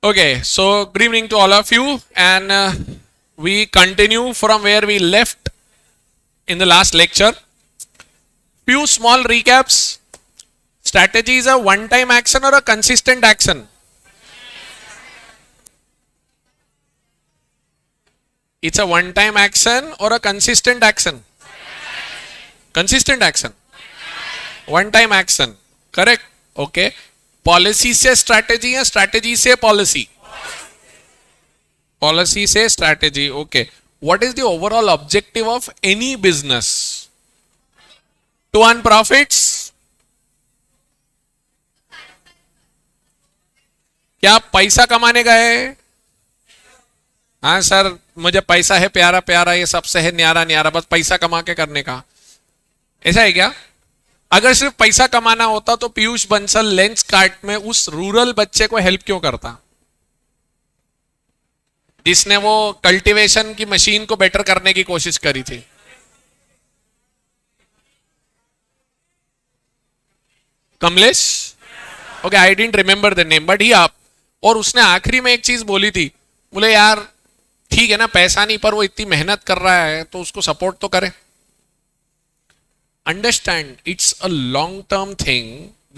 Okay, so good evening to all of you, and we continue from where we left in the last lecture. Few small recaps. Strategy is a one-time action or a consistent action? It's a one-time action or a consistent action? Consistent action. One-time action. Correct. Okay. Policy से strategy है, strategy से policy, policy से strategy. Okay, what is the overall objective of any business? To earn profits. क्या पैसा कमाने गए? हाँ sir, मुझे पैसा है प्यारा प्यारा, ये सबसे है न्यारा न्यारा, बस पैसा कमा के करने का. ऐसा है क्या? अगर सिर्फ पैसा कमाना होता तो पीयूष बंसल लेंस कार्ट में उस रूरल बच्चे को हेल्प क्यों करता, जिसने वो कल्टीवेशन की मशीन को बेटर करने की कोशिश करी थी? Kamlesh. Okay, I didn't remember the name, but he आप. और उसने आखिरी में एक चीज बोली थी, बोले यार ठीक है ना, पैसा नहीं, पर वो इतनी मेहनत कर रहा है तो उसको सपोर्ट तो करें. Understand, it's a long term thing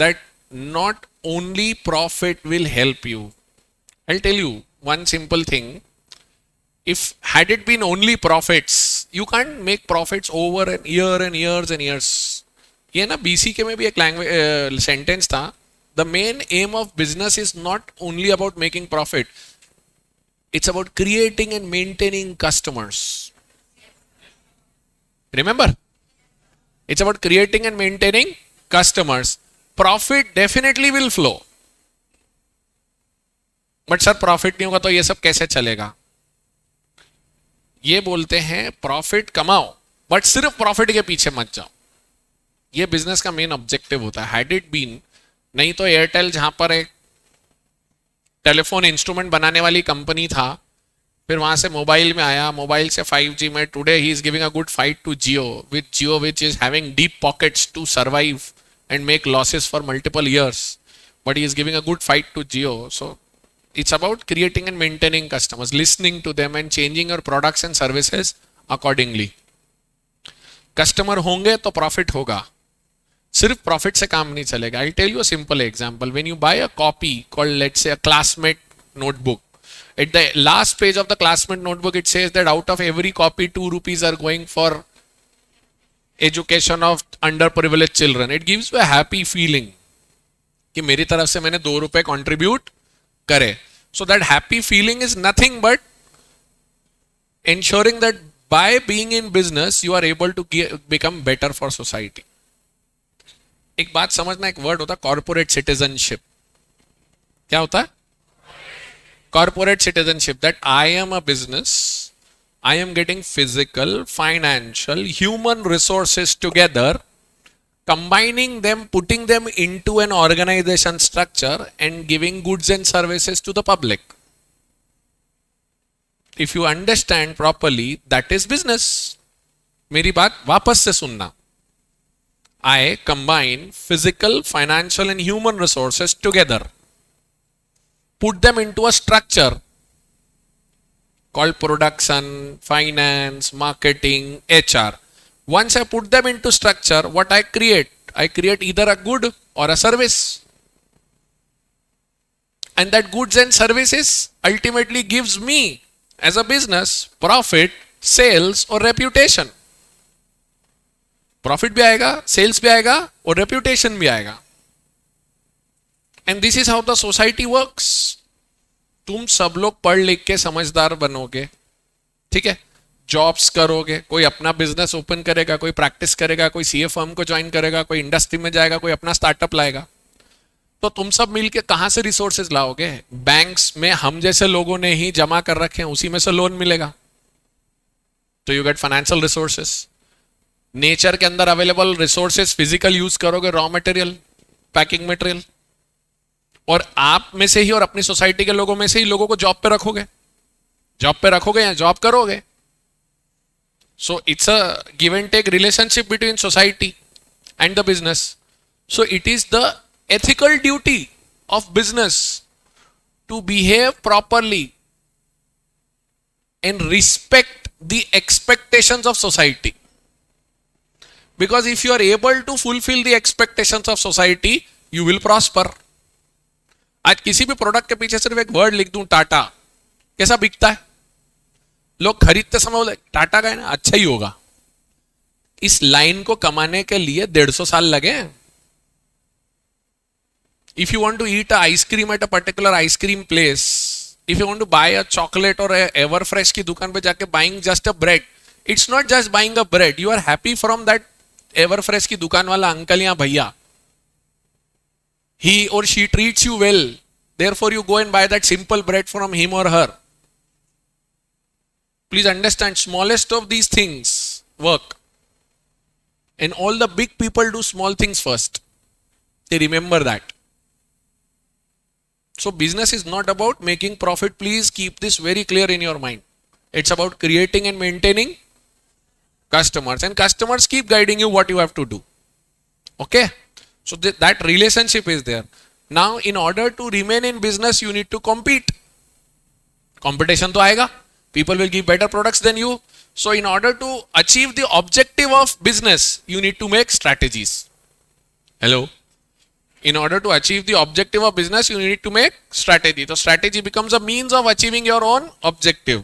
that not only profit will help you. I'll tell you one simple thing. If had it been only profits, you can't make profits over and years and years. ये ना BCK में भी एक language sentence था, the main aim of business is not only about making profit, it's about creating and maintaining customers. Remember? It's about creating and maintaining customers. Profit definitely will flow. But sir, profit नहीं होगा तो ये सब कैसे चलेगा? ये बोलते हैं प्रॉफिट कमाओ, बट सिर्फ प्रॉफिट के पीछे मत जाओ. ये बिजनेस का मेन ऑब्जेक्टिव होता है. हैड इट बीन, नहीं तो एयरटेल जहां पर एक टेलीफोन इंस्ट्रूमेंट बनाने वाली कंपनी था, फिर वहां से मोबाइल में आया, मोबाइल से 5G में. Today he is giving a good fight to Jio, with Jio which is having deep pockets to survive and make losses for multiple years, but he is giving a good fight to Jio. So it's about creating and maintaining customers, listening to them and changing your products and services accordingly. Customer होंगे तो profit होगा, सिर्फ profit से काम नहीं चलेगा. I tell you a simple example. When you buy a copy called let's say a classmate notebook, at the last page of the classmate notebook it says that out of every copy 2 rupees are going for education of underprivileged children. It gives you a happy feeling कि मेरी तरफ से मैंने 2 रुपए contribute करे. So that happy feeling is nothing but ensuring that by being in business you are able to become better for society. एक बात समझना, एक वर्ड होता है कॉर्पोरेट सिटीजनशिप. क्या होता है? Corporate citizenship, that I am a business, I am getting physical, financial, human resources together, combining them, putting them into an organization structure and giving goods and services to the public. If you understand properly, that is business. मेरी बात वापस से सुनना. I combine physical, financial and human resources together, put them into a structure called production, finance, marketing, HR. Once I put them into structure, what I create either a good or a service. And that goods and services ultimately gives me as a business profit, sales or reputation. Profit भी आएगा, sales भी आएगा और reputation भी आएगा. And this is how the society works. तुम सब लोग पढ़ लिख के समझदार बनोगे, ठीक है, जॉब्स करोगे, कोई अपना बिजनेस ओपन करेगा, कोई प्रैक्टिस करेगा, कोई सीए फर्म को ज्वाइन करेगा, कोई इंडस्ट्री में जाएगा, कोई अपना स्टार्टअप लाएगा. तो तुम सब मिलके कहां से रिसोर्सेज लाओगे? बैंक्स में हम जैसे लोगों ने ही जमा कर रखे हैं, उसी में से लोन मिलेगा. तो you get financial resources. Nature के अंदर अवेलेबल रिसोर्सेज फिजिकल यूज करोगे, रॉ मटेरियल, पैकिंग मटेरियल, और आप में से ही और अपनी सोसाइटी के लोगों में से ही लोगों को जॉब पे रखोगे या जॉब करोगे. So it's a give and take relationship between society and the business. So it is the ethical duty of business to behave properly and respect the expectations of society. Because if you are able to fulfill the expectations of society, you will prosper. आज किसी भी product के पीछे सिर्फ एक word लिख दूं, टाटा, कैसा बिकता है? लोग खरीदते समय बोले टाटा का है ना, अच्छा ही होगा. इस लाइन को कमाने के लिए 150 साल लगे. If you want to eat a ice cream at a particular ice cream place, if you want to buy a chocolate or a Everfresh की दुकान पे जाके buying just a bread, it's not just buying a bread. You are happy from that Everfresh की दुकान वाला uncle या भैया. He or she treats you well. Therefore, you go and buy that simple bread from him or her. Please understand, smallest of these things work. And all the big people do small things first. They remember that. So business is not about making profit. Please keep this very clear in your mind. It's about creating and maintaining customers. And customers keep guiding you what you have to do. Okay? So that relationship is there. Now, in order to remain in business, you need to compete. Competition to aayega. People will give better products than you. So in order to achieve the objective of business, you need to make strategies. Hello? In order to achieve the objective of business, you need to make strategy. So strategy becomes a means of achieving your own objective.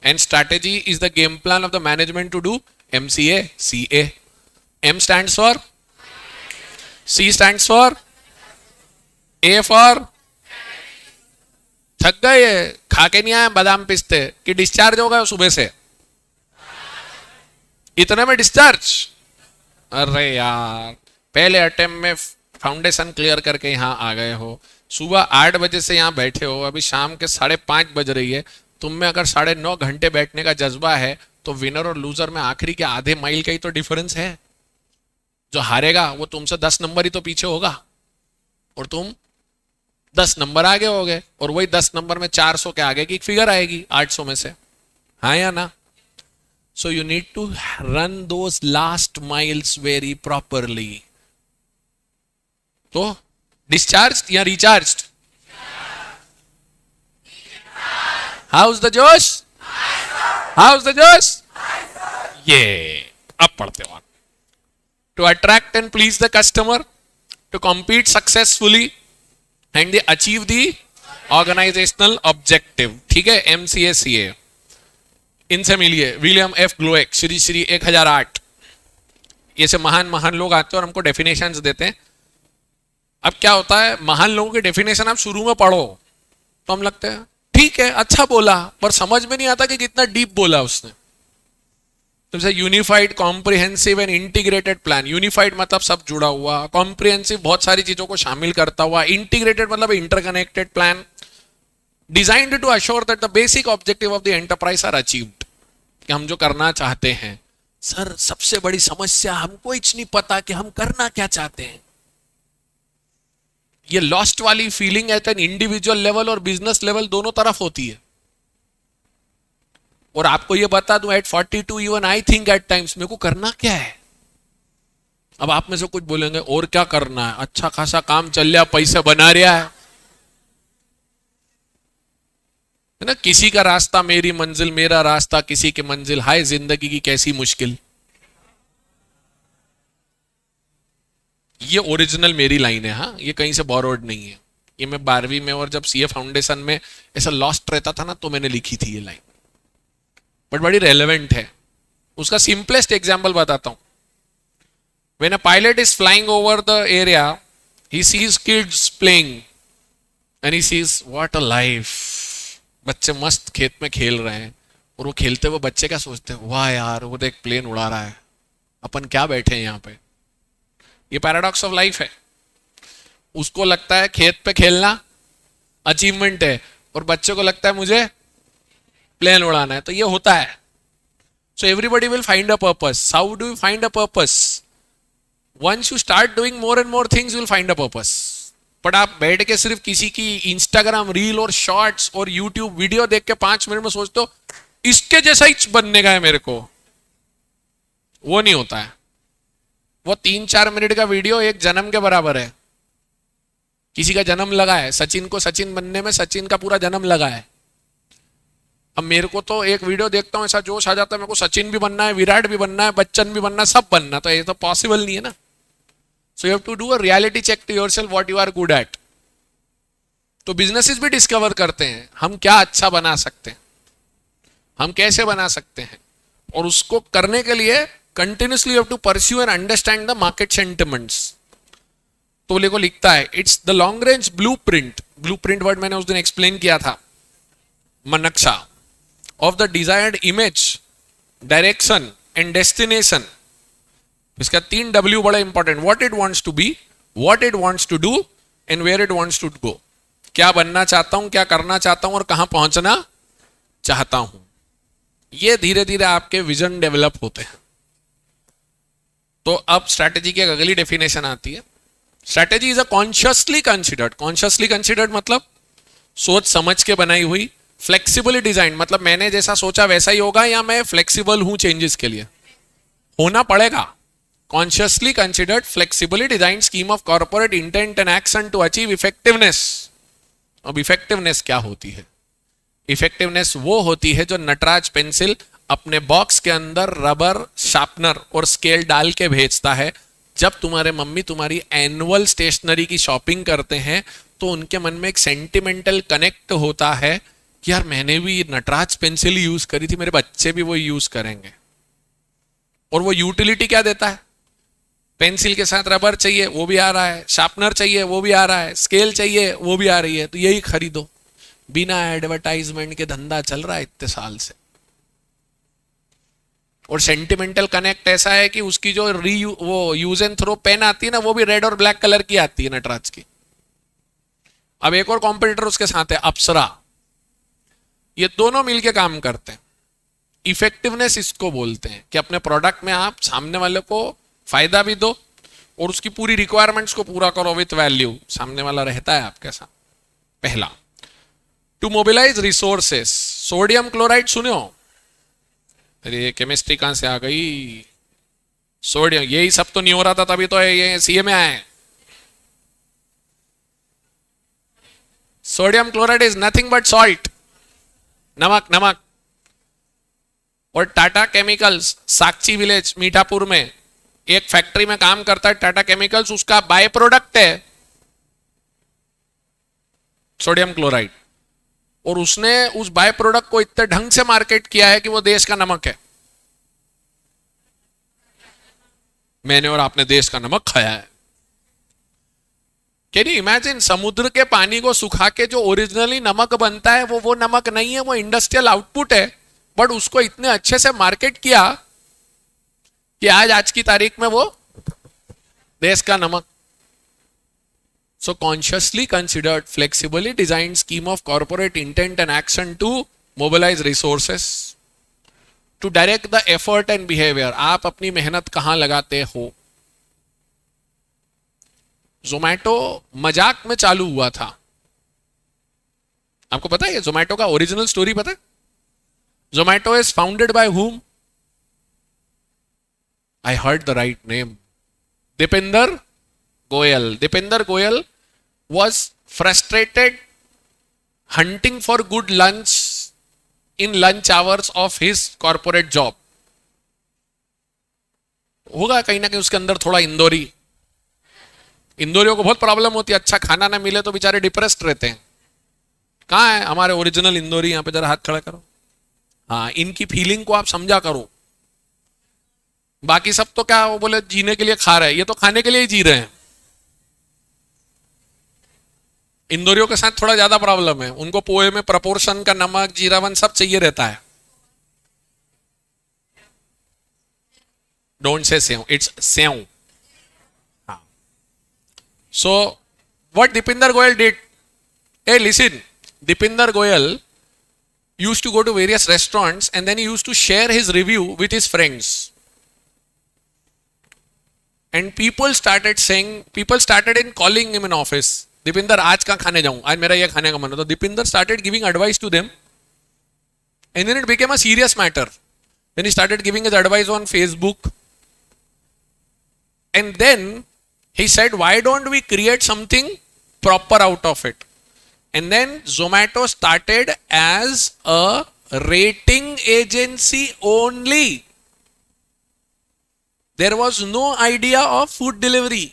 And strategy is the game plan of the management to do MCA, CA. M stands for? C stands for? A for? थक गए, खा के नहीं आए बादाम पिस्ते कि discharge हो गए सुबह से, इतने में डिस्चार्ज. अरे यार, पहले अटेम्प्ट में फाउंडेशन क्लियर करके यहाँ आ गए हो, सुबह 8 बजे से यहाँ बैठे हो, अभी शाम के 5:30 बज रही है. तुम में अगर 9.5 घंटे बैठने का जज्बा है तो विनर और लूजर में आखिरी के आधे माइल का ही तो डिफरेंस है. जो हारेगा वो तुमसे 10 नंबर ही तो पीछे होगा और तुम 10 नंबर आगे हो गए, और वही 10 नंबर में 400 के आगे की एक फिगर आएगी 800 में से. हाँ या ना? So you need to run those last miles very properly. तो डिस्चार्ज या रिचार्ज? हाउस द जोश? हाउस द जोश? ये अब पढ़ते हो. To attract and please the customer, to compete successfully and they achieve the organizational objective. ठीक है? MCA CA. इनसे मिलिए, विलियम एफ ग्लोएक, श्री 1008. ये से महान महान लोग आते हैं और हमको डेफिनेशंस देते हैं. अब क्या होता है, महान लोगों की डेफिनेशन आप शुरू में पढ़ो तो हम लगते हैं ठीक है अच्छा बोला, पर समझ में नहीं आता कि कितना डीप बोला उसने. तो unified, comprehensive and integrated plan. Unified मतलब सब जुड़ा हुआ, कॉम्प्रिहेंसिव बहुत सारी चीजों को शामिल करता हुआ, इंटीग्रेटेड मतलब interconnected plan, designed to assure that the basic objective of the enterprise are achieved. कि हम जो करना चाहते हैं, सर सबसे बड़ी समस्या हमको ही नहीं पता कि हम करना क्या चाहते हैं. ये लॉस्ट वाली feeling at an individual level और बिजनेस लेवल दोनों तरफ होती है. और आपको ये बता दूं, at 42 even I think at times मेरे को करना क्या है. अब आप में से कुछ बोलेंगे और क्या करना है, अच्छा खासा काम चल रहा, पैसे बना रहा है ना. किसी का रास्ता मेरी मंजिल, मेरा रास्ता किसी की मंजिल, हाय जिंदगी की कैसी मुश्किल. ये ओरिजिनल मेरी लाइन है. हाँ, ये कहीं से बोरोड नहीं है. ये मैं 12वीं में और जब सीए फाउंडेशन में ऐसा लॉस्ट रहता था ना, तो मैंने लिखी थी ये लाइन, बट बड़ी रेलेवेंट है. उसका सिंपलेस्ट एग्जाम्पल बताता हूं. When a pilot is flying over the area, he sees kids playing and he sees what a life. बच्चे मस्त खेत में खेल रहे हैं, और वो खेलते हुए बच्चे क्या सोचते हैं, वाह यार वो देख प्लेन उड़ा रहा है, अपन क्या बैठे हैं यहाँ पे. ये पैराडॉक्स ऑफ लाइफ है. उसको लगता है खेत पे खेलना अचीवमेंट है, और बच्चे को लगता है मुझे प्लेन उड़ाना है. तो ये होता है. So everybody will find a purpose. How do you find a purpose? Once you start doing more and more things, you will find a purpose. But आप बैठ के सिर्फ किसी की इंस्टाग्राम रील और शॉर्ट्स और यूट्यूब वीडियो देख के 5 मिनट में सोचते हो इसके जैसा ही बनने का है मेरे को, वो नहीं होता है. वो 3-4 मिनट का वीडियो एक जन्म के बराबर है. किसी का जन्म लगा है, सचिन को सचिन बनने में सचिन का पूरा जन्म लगा है। अब मेरे को तो एक वीडियो देखता हूँ ऐसा जोश आ जाता है, मेरे को सचिन भी बनना है, विराट भी बनना है, बच्चन भी बनना है, सब बनना, तो ये तो पॉसिबल नहीं है ना। So you have to do a reality check to yourself what you are good at. तो बिजनेसेस भी डिस्कवर करते हैं हम क्या अच्छा बना सकते हैं, हम कैसे बना सकते हैं, और उसको करने के लिए continuously you have to pursue and understand the market sentiments. तो को लिखता है it's the long range blueprint, blueprint word मैंने उस दिन एक्सप्लेन किया था, नक्शा of the desired image, direction and destination. इसका 3 W बड़ा important, what it wants to be, what it wants to do and where it wants to go. क्या बनना चाहता हूं, क्या करना चाहता हूं और कहां पहुंचना चाहता हूं। ये धीरे धीरे आपके विजन डेवलप होते हैं। तो अब स्ट्रैटेजी की अगली डेफिनेशन आती है, strategy is a consciously considered, consciously considered मतलब सोच समझ के बनाई हुई, फ्लेक्सिबली डिजाइन मतलब मैंने जैसा सोचा वैसा ही होगा या मैं फ्लेक्सिबल हूं चेंजेस के लिए, होना पड़ेगा। Consciously considered flexibly design scheme of corporate intent and action to achieve effectiveness. अब इफेक्टिवनेस क्या होती है? इफेक्टिवनेस वो होती है जो नटराज पेंसिल अपने बॉक्स के अंदर रबर, शार्पनर और स्केल डाल के भेजता है। जब तुम्हारे मम्मी तुम्हारी एनुअल स्टेशनरी की शॉपिंग करते हैं तो उनके मन में एक सेंटिमेंटल कनेक्ट होता है कि यार मैंने भी नटराज पेंसिल यूज करी थी, मेरे बच्चे भी वो यूज करेंगे। और वो यूटिलिटी क्या देता है? पेंसिल के साथ रबर चाहिए वो भी आ रहा है, शार्पनर चाहिए वो भी आ रहा है, स्केल चाहिए वो भी आ रही है, तो यही खरीदो। बिना एडवर्टाइजमेंट के धंधा चल रहा है इतने साल से। और सेंटिमेंटल कनेक्ट ऐसा है कि उसकी जो वो यूज एंड थ्रो पेन आती है ना, वो भी रेड और ब्लैक कलर की आती है नटराज की। अब एक और कॉम्पिटिटर उसके साथ है अप्सरा, ये दोनों मिलके काम करते हैं। इफेक्टिवनेस इसको बोलते हैं कि अपने प्रोडक्ट में आप सामने वाले को फायदा भी दो और उसकी पूरी रिक्वायरमेंट्स को पूरा करो विथ वैल्यू, सामने वाला रहता है आपके साथ। पहला, to mobilise resources, sodium chloride सुनो, अरे केमिस्ट्री कहां से आ गई, सोडियम, यही सब तो नहीं हो रहा था तभी तो ये सीए में आए। Sodium chloride is nothing but salt, नमक, नमक। और टाटा केमिकल्स साक्षी विलेज मीठापुर में एक फैक्ट्री में काम करता है टाटा केमिकल्स, उसका बाय प्रोडक्ट है सोडियम क्लोराइड, और उसने उस बाय प्रोडक्ट को इतने ढंग से मार्केट किया है कि वो देश का नमक है। मैंने और आपने देश का नमक खाया है। कैन यू इमेजिन, समुद्र के पानी को सुखा के जो ओरिजिनली नमक बनता है वो नमक नहीं है, वो इंडस्ट्रियल आउटपुट है, बट उसको इतने अच्छे से मार्केट किया कि आज की तारीख में वो देश का नमक। So consciously considered, flexibly designed scheme of corporate intent and action to mobilize resources, to direct the effort and behavior। आप अपनी मेहनत कहां लगाते हो? जोमैटो मजाक में चालू हुआ था, आपको पता है जोमैटो का ओरिजिनल स्टोरी पता है? Zomato is founded by whom? I heard the right name, Dipinder Goyal. Dipinder Goyal was frustrated hunting for good lunch in lunch hours of his corporate job. होगा कहीं ना कहीं उसके अंदर थोड़ा इंदौरियों को बहुत प्रॉब्लम होती है, अच्छा खाना ना मिले तो बेचारे डिप्रेस्ड रहते हैं। कहाँ है हमारे ओरिजिनल इंदौरी? यहाँ पे जरा हाथ खड़ा करो। हाँ, इनकी फीलिंग को आप समझा करो। बाकी सब तो क्या वो बोले जीने के लिए खा रहे हैं, ये तो खाने के लिए ही जी रहे हैं। इंदौरियों के साथ थोड़ा ज्यादा प्रॉब्लम है, उनको पोहे में प्रपोर्शन का नमक, जीरावन सब चाहिए रहता है। Don't say save, it's save. So what Deepinder Goyal did, A listen, Deepinder Goyal used to go to various restaurants and then he used to share his review with his friends. And people started in calling him in office. Deepinder आज कहाँ खाने जाऊं, आज मेरा ये खाने का मन है। तो Deepinder started giving advice to them, and then it became a serious matter. Then he started giving his advice on Facebook, and then he said, why don't we create something proper out of it. And then Zomato started as a rating agency only. There was no idea of food delivery.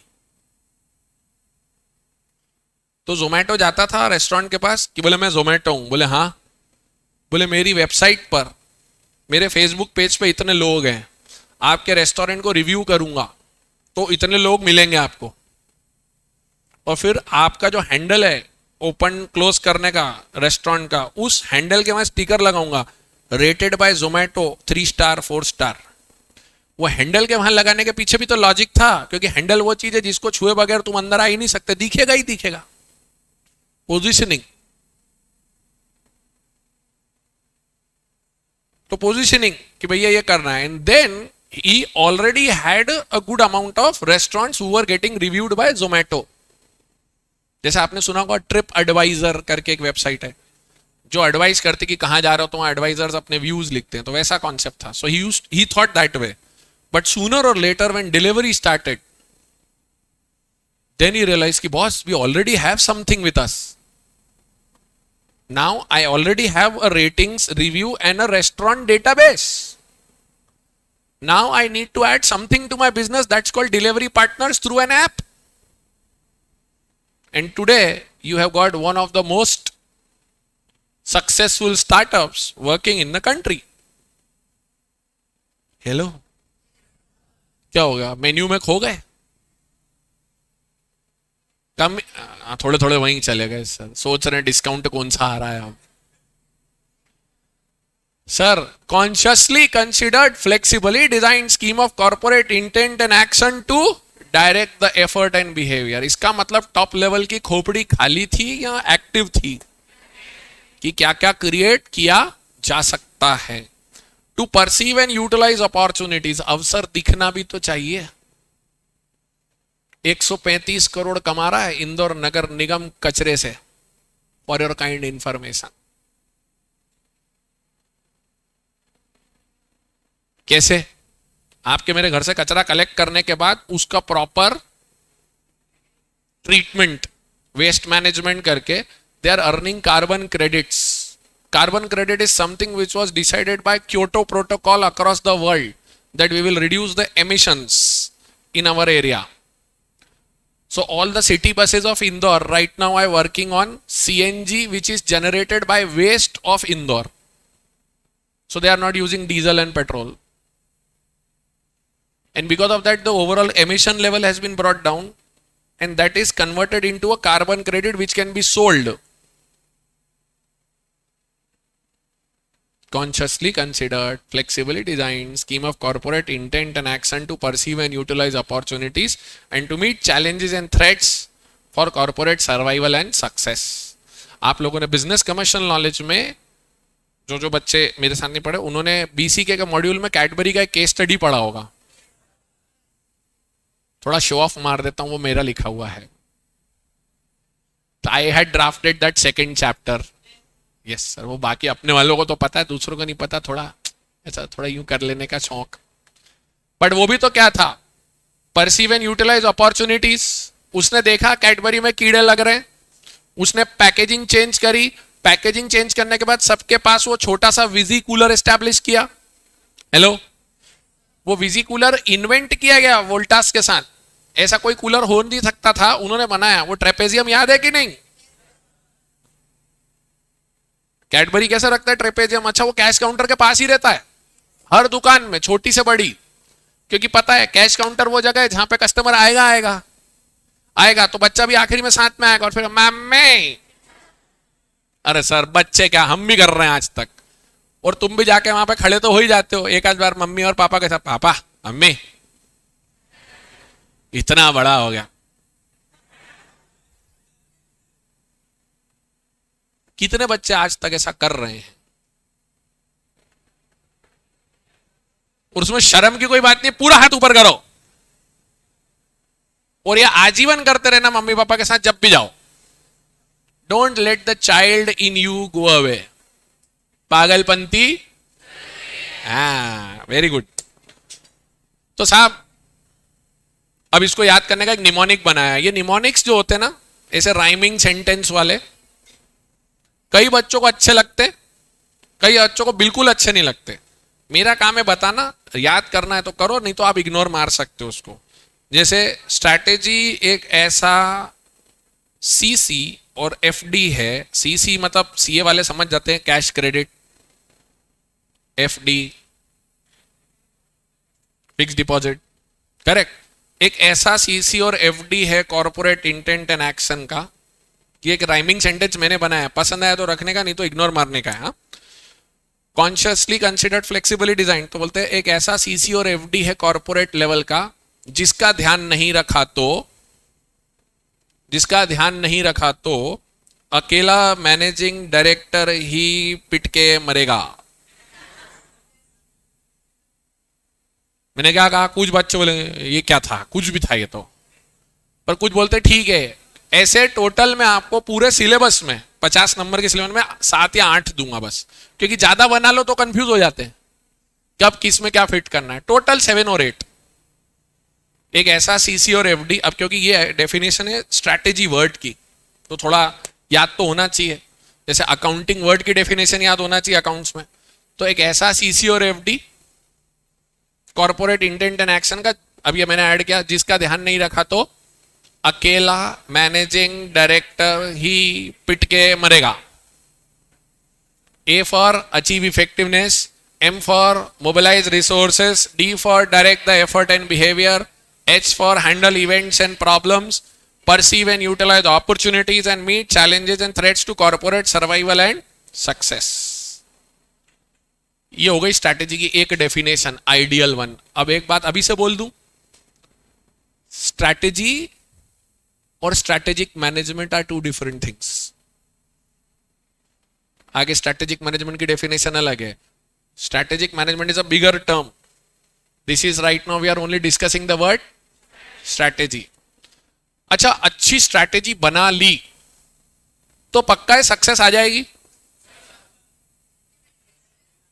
तो जोमेटो जाता था restaurant के पास कि बोले मैं जोमेटो हूं, बोले हाँ, बोले मेरी वेबसाइट पर, मेरे फेसबुक पेज पे इतने लोग हैं, आपके रेस्टोरेंट को रिव्यू करूंगा तो इतने लोग मिलेंगे आपको, और फिर आपका जो हैंडल है ओपन क्लोज करने का रेस्टोरेंट का, उस हैंडल के मैं स्टिकर लगाऊंगा rated by Zomato 3 star 4 star. वो हैंडल के वहां लगाने के पीछे भी तो लॉजिक था, क्योंकि हैंडल वो चीज है जिसको छुए बगैर तुम अंदर आ ही नहीं सकते, दिखेगा ही दिखेगा। पोजीशनिंग, तो पोजीशनिंग कि भैया ये करना है। And then he already had a good amount of restaurants who were getting reviewed by Zomato. जैसे आपने सुना होगा ट्रिप एडवाइजर करके एक वेबसाइट है जो एडवाइस करती कि कहां जा रहे हो, तो वहां एडवाइजर्स अपने व्यूज लिखते हैं, तो वैसा कॉन्सेप्ट था। So he thought that way, but sooner or later when delivery started, then he realise कि boss we already have something with us. Now I already have a ratings review and a restaurant database. Now I need to add something to my business that's called delivery partners through an app. And today you have got one of the most successful startups working in the country. Hello? क्या हो गया? Menu में खो गए? कम थोड़े थोड़े वहीं चले गए सर, सोच रहे हैं डिस्काउंट कौन सा आ रहा है अब। Sir, consciously considered flexibly design scheme of corporate intent and action to direct the effort and behaviour. इसका मतलब टॉप लेवल की खोपड़ी खाली थी या एक्टिव थी कि क्या क्या क्रिएट किया जा सकता है। To perceive and utilise opportunities, अवसर दिखना भी तो चाहिए। 135 करोड़ कमा रहा है इंदौर नगर निगम कचरे से, फॉर योर काइंड इंफॉर्मेशन। कैसे? आपके मेरे घर से कचरा कलेक्ट करने के बाद उसका प्रॉपर ट्रीटमेंट, वेस्ट मैनेजमेंट करके they are earning carbon credits. Carbon credit is something which was decided by Kyoto Protocol across the world that we will reduce the emissions in our area. So all the city buses of Indore right now are working on CNG, which is generated by waste of Indore. So they are not using diesel and petrol. And because of that, the overall emission level has been brought down, and that is converted into a carbon credit which can be sold. Consciously considered, flexibly designed scheme of corporate intent and action to perceive and utilize opportunities and to meet challenges and threats for corporate survival and success. आप लोगों ने business commercial knowledge में जो बच्चे मेरे साथ नहीं पढ़े, उन्होंने बीसीके के मॉड्यूल में कैडबरी का एक केस स्टडी पढ़ा होगा। थोड़ा शो ऑफ मार देता हूं, वो मेरा लिखा हुआ है। I had drafted that second chapter. Yes sir, वो बाकी अपने वालों को तो पता है, दूसरों को नहीं पता, थोड़ा ऐसा थोड़ा यूं कर लेने का शौक। बट वो भी तो क्या था, परसीव एंड यूटिलाइज अपॉर्चुनिटीज। उसने देखा कैडबरी में कीड़े लग रहे हैं, उसने पैकेजिंग चेंज करी, पैकेजिंग चेंज करने के बाद सबके पास वो छोटा सा विजी कूलर एस्टैब्लिश किया। हेलो, वो विजी कूलर इन्वेंट किया गया वोल्टास के साथ, ऐसा कोई कूलर हो नहीं सकता था, उन्होंने बनाया। वो ट्रेपेजियम याद है कि नहीं? कैडबरी कैसे रखता है ट्रेपेजियम? अच्छा, वो कैश काउंटर के पास ही रहता है, हर दुकान में, छोटी से बड़ी, क्योंकि पता है कैश काउंटर वो जगह है जहां पे कस्टमर आएगा तो बच्चा भी आखिरी में साथ में आएगा और फिर मम्मी। अरे सर, बच्चे क्या, हम भी कर रहे हैं आज तक, और तुम भी जाके वहां पे खड़े तो हो ही जाते हो एक आध बार मम्मी और पापा के साथ। पापा, मम्मी, इतना बड़ा हो गया। कितने बच्चे आज तक ऐसा कर रहे हैं? और उसमें शर्म की कोई बात नहीं, पूरा हाथ ऊपर करो और ये आजीवन करते रहना मम्मी पापा के साथ जब भी जाओ। Don't let the child in you go away. पागलपंती, हाँ, वेरी गुड। तो साहब, अब इसको याद करने का एक निमोनिक बनाया। ये निमोनिक्स जो होते हैं ना, ऐसे राइमिंग सेंटेंस वाले कई बच्चों को अच्छे लगते, कई बच्चों को बिल्कुल अच्छे नहीं लगते। मेरा काम है बताना, याद करना है तो करो, नहीं तो आप इग्नोर मार सकते हो उसको। जैसे स्ट्रैटेजी एक ऐसा सीसी और एफडी है। सीसी मतलब सीए वाले समझ जाते हैं, cash credit, FD fix deposit, correct. एक ऐसा सीसी और एफडी है कॉर्पोरेट इंटेंट एंड एक्शन का। ये एक राइमिंग सेंटेंस मैंने बनाया, पसंद आया तो रखने का, नहीं तो इग्नोर मारने का है। कॉन्शियसली कंसिडर्ड फ्लेक्सिबली डिजाइन, तो बोलते हैं एक ऐसा सीसी और एफडी है कॉर्पोरेट लेवल का जिसका ध्यान नहीं रखा तो अकेला मैनेजिंग डायरेक्टर ही पिट के मरेगा। मैंने क्या कहा, कुछ बच्चे बोले ये क्या था, कुछ भी था ये तो, पर कुछ बोलते ठीक है। ऐसे टोटल में आपको पूरे सिलेबस में 50 नंबर के सिलेबस में 7 या 8 दूंगा बस, क्योंकि ज्यादा बना लो तो कंफ्यूज हो जाते हैं कब किस में क्या फिट करना है। टोटल 7 और 8 एक ऐसा सीसी और एफडी। अब क्योंकि ये डेफिनेशन है स्ट्रैटेजी वर्ड की, तो थोड़ा याद तो होना चाहिए। जैसे अकाउंटिंग वर्ड की डेफिनेशन याद होना चाहिए अकाउंट्स में, तो एक ऐसा सीसी और FD corporate intent and action का, अब ये मैंने ऐड किया, जिसका ध्यान नहीं रखा तो अकेला मैनेजिंग डायरेक्टर ही पिट के मरेगा। A for achieve effectiveness, M for mobilise resources, D for direct the effort and behaviour, H for handle events and problems, perceive and utilize opportunities and meet challenges and threats to corporate survival and success। ये हो गई strategy की एक definition, ideal one. अब एक बात अभी से बोल दूं, स्ट्रैटेजी और strategic management are two different things. आगे स्ट्रैटेजिक मैनेजमेंट की डेफिनेशन अलग है। Strategic management is a bigger term. This is right now we are only discussing the word strategy. अच्छा, अच्छी स्ट्रैटेजी बना ली तो पक्का है सक्सेस आ जाएगी?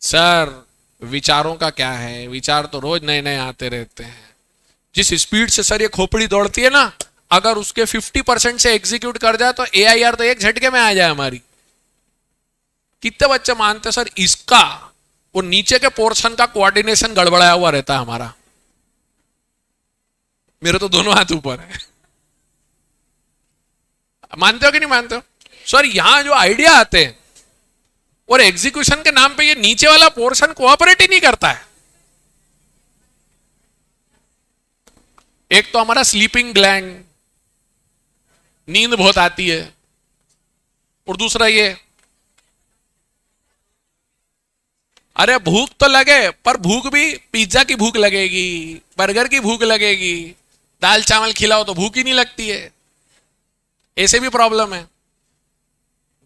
सर विचारों का क्या है, विचार तो रोज नए नए आते रहते हैं। जिस स्पीड से सर ये खोपड़ी दौड़ती है ना, अगर उसके 50% से एग्जीक्यूट कर जाए तो एआईआर तो एक झटके में आ जाए हमारी। कितने बच्चे मानते सर इसका वो नीचे के पोर्शन का कोऑर्डिनेशन गड़बड़ाया हुआ रहता है हमारा। मेरे तो दोनों हाथ ऊपर है। मानते हो कि नहीं मानते हो? सर यहां जो आइडिया आते हैं और एग्जीक्यूशन के नाम पे ये नीचे वाला पोर्शन कोऑपरेट ही नहीं करता है। एक तो हमारा स्लीपिंग ग्लैंड, नींद बहुत आती है, और दूसरा ये अरे भूख तो लगे, पर भूख भी पिज्जा की भूख लगेगी, बर्गर की भूख लगेगी, दाल चावल खिलाओ तो भूख ही नहीं लगती है। ऐसे भी प्रॉब्लम है।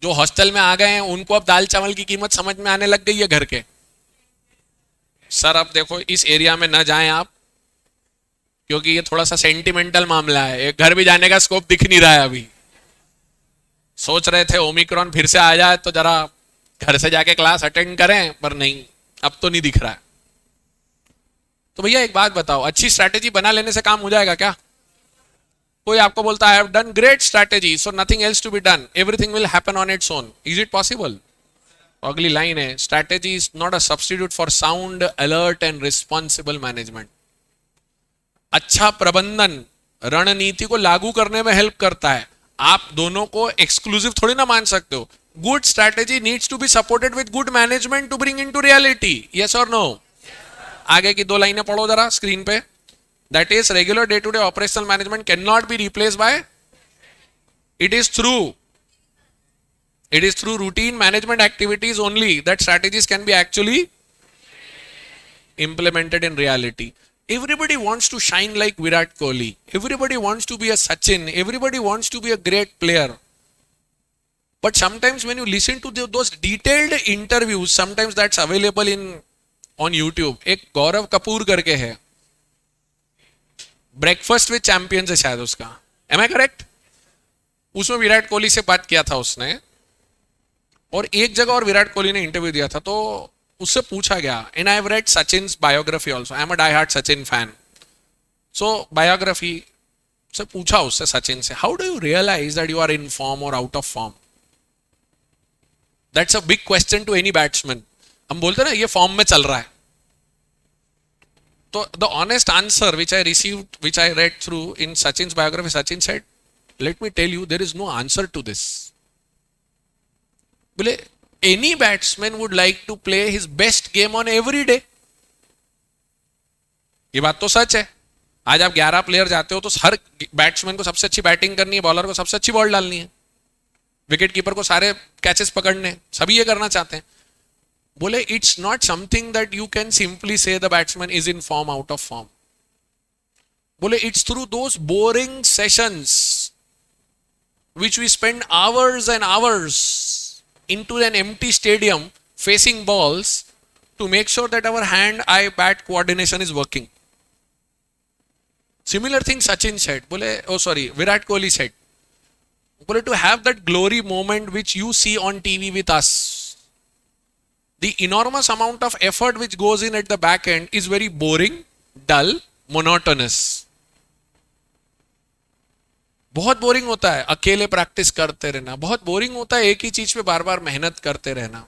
जो हॉस्टल में आ गए हैं उनको अब दाल चावल की कीमत समझ में आने लग गई है घर के। सर अब देखो इस एरिया में न जाएं आप, क्योंकि ये थोड़ा सा सेंटिमेंटल मामला है। एक घर भी जाने का स्कोप दिख नहीं रहा है अभी। सोच रहे थे ओमिक्रॉन फिर से आ जाए तो जरा घर से जाके क्लास अटेंड करें, पर नहीं, अब तो नहीं दिख रहा है। तो भैया एक बात बताओ, अच्छी स्ट्रैटेजी बना लेने से काम हो जाएगा क्या? कोई आपको बोलता है I have done great strategy so nothing else to be done, everything will happen on its own, is it possible? अगली लाइन है, strategy is not a substitute for sound alert and responsible management. अच्छा प्रबंधन रणनीति को लागू करने में help करता है। आप दोनों को एक्सक्लूसिव थोड़ी ना मान सकते हो। Good strategy needs to be supported with good management to bring into reality, yes और नो? आगे की 2 लाइनें पढ़ो जरा स्क्रीन पे। That is, regular day-to-day operational management cannot be replaced by. It is through routine management activities only that strategies can be actually implemented in reality. Everybody wants to shine like Virat Kohli. Everybody wants to be a Sachin. Everybody wants to be a great player. But sometimes when you listen to those detailed interviews, sometimes that's available on YouTube. एक गौरव कपूर करके है, breakfast with champions है शायद उसका, M आई correct? उसमें विराट कोहली से बात किया था उसने, और एक जगह और विराट कोहली ने इंटरव्यू दिया था, तो उससे पूछा गया, and I have read Sachin's biography also, I am a die hard Sachin fan, so biography से पूछा उससे, सचिन से, how do you realise that you are in form or out of form? That's a big question to any batsman. हम बोलते ना ये form में चल रहा है. तो the honest answer which I received, which I read through in Sachin's biography, Sachin said, let me tell you, there is no answer to this. बोले any batsman would like to play his best game on every day. ये बात तो सच है. आज आप 11 player जाते हो तो हर बैट्समैन को सबसे अच्छी बैटिंग करनी है, बॉलर को सबसे अच्छी बॉल डालनी है, विकेट कीपर को सारे कैचेस पकड़ने, सभी ये करना चाहते हैं. बोले it's not something that you can simply say the batsman is in form, out of form. बोले it's through those boring sessions which we spend hours and hours into an empty stadium facing balls to make sure that our hand-eye bat coordination is working. Similar thing Sachin said. Virat Kohli said. To have that glory moment which you see on TV with us, the enormous amount of effort which goes in at the back end is very boring, dull, monotonous. बहुत boring होता है अकेले practice करते रहना, बहुत boring होता है एक ही चीज पे बार बार मेहनत करते रहना.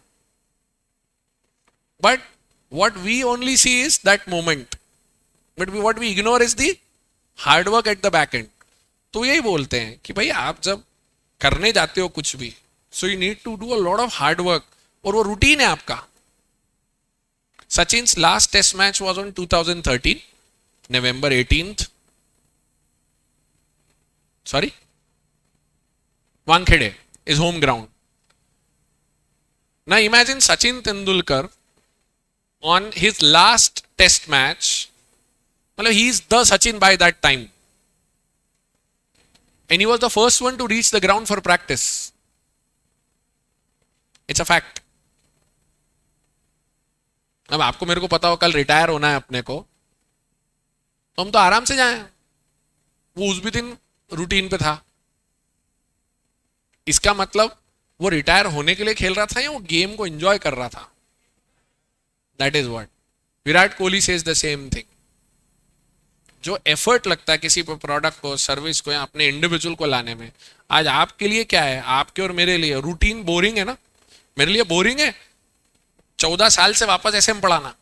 But what we only see is that moment, but what we ignore is the hard work at the back end. तो यही बोलते हैं कि भाई आप जब करने जाते हो कुछ भी, so you need to do a lot of hard work, और वो रूटीन है आपका. Sachin's last test match was on 2013, November 18th. Sorry? Wankhede, his home ground. Now imagine Sachin Tendulkar on his last test match. Well, he is the Sachin by that time. And he was the first one to reach the ground for practice. It's a fact. अब आपको मेरे को पता हो कल retire होना है अपने को, तो हम तो आराम से जाएं. वो उस भी दिन रूटीन पे था. इसका मतलब वो रिटायर होने के लिए खेल रहा था या वो गेम को एंजॉय कर रहा था? That is what Virat Kohli says the same thing. जो एफर्ट लगता है किसी प्रोडक्ट को, सर्विस को, या अपने इंडिविजुअल को लाने में, आज आपके लिए क्या है, आपके और मेरे लिए रूटीन बोरिंग है ना. मेरे लिए बोरिंग है 14 साल से वापस ऐसे में पढ़ाना,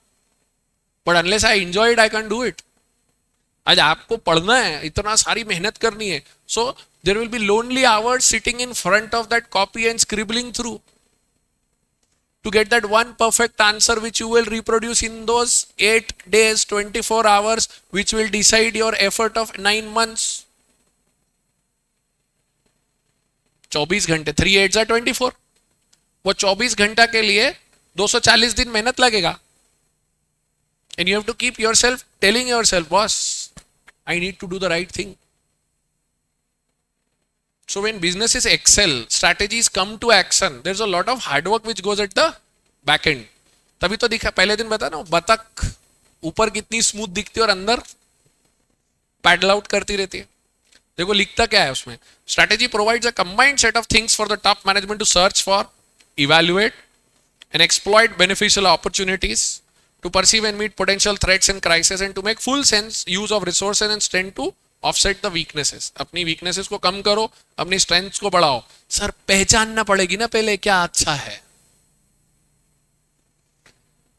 but unless I enjoy it I can do it. आज आपको पढ़ना है, इतना सारी मेहनत करनी है, so there will be lonely hours sitting in front of that copy and scribbling through to get that one perfect answer which you will reproduce in those 8 days, 24 hours, which will decide your effort of 9 months. 24 घंटे, 3 8 are 24. वो 24 घंटा के लिए 240 दिन मेहनत लगेगा. And you have to keep yourself telling yourself, boss, I need to do the right thing. So when businesses excel, strategies come to action, there's a lot of hard work which goes at the back end. तभी तो दिखा, पहले दिन बता ना, बतख ऊपर कितनी स्मूथ दिखती है और अंदर पैडल आउट करती रहती है. देखो लिखता क्या है उसमें, strategy provides a combined set of things for the top management to search for, evaluate and exploit beneficial opportunities, to perceive and meet potential threats and crisis, and to make full sense use of resources and strength to offset the weaknesses. अपनी weaknesses को कम करो, अपनी strengths को बढ़ाओ. Sir पहचानना पड़ेगी ना पहले क्या अच्छा है.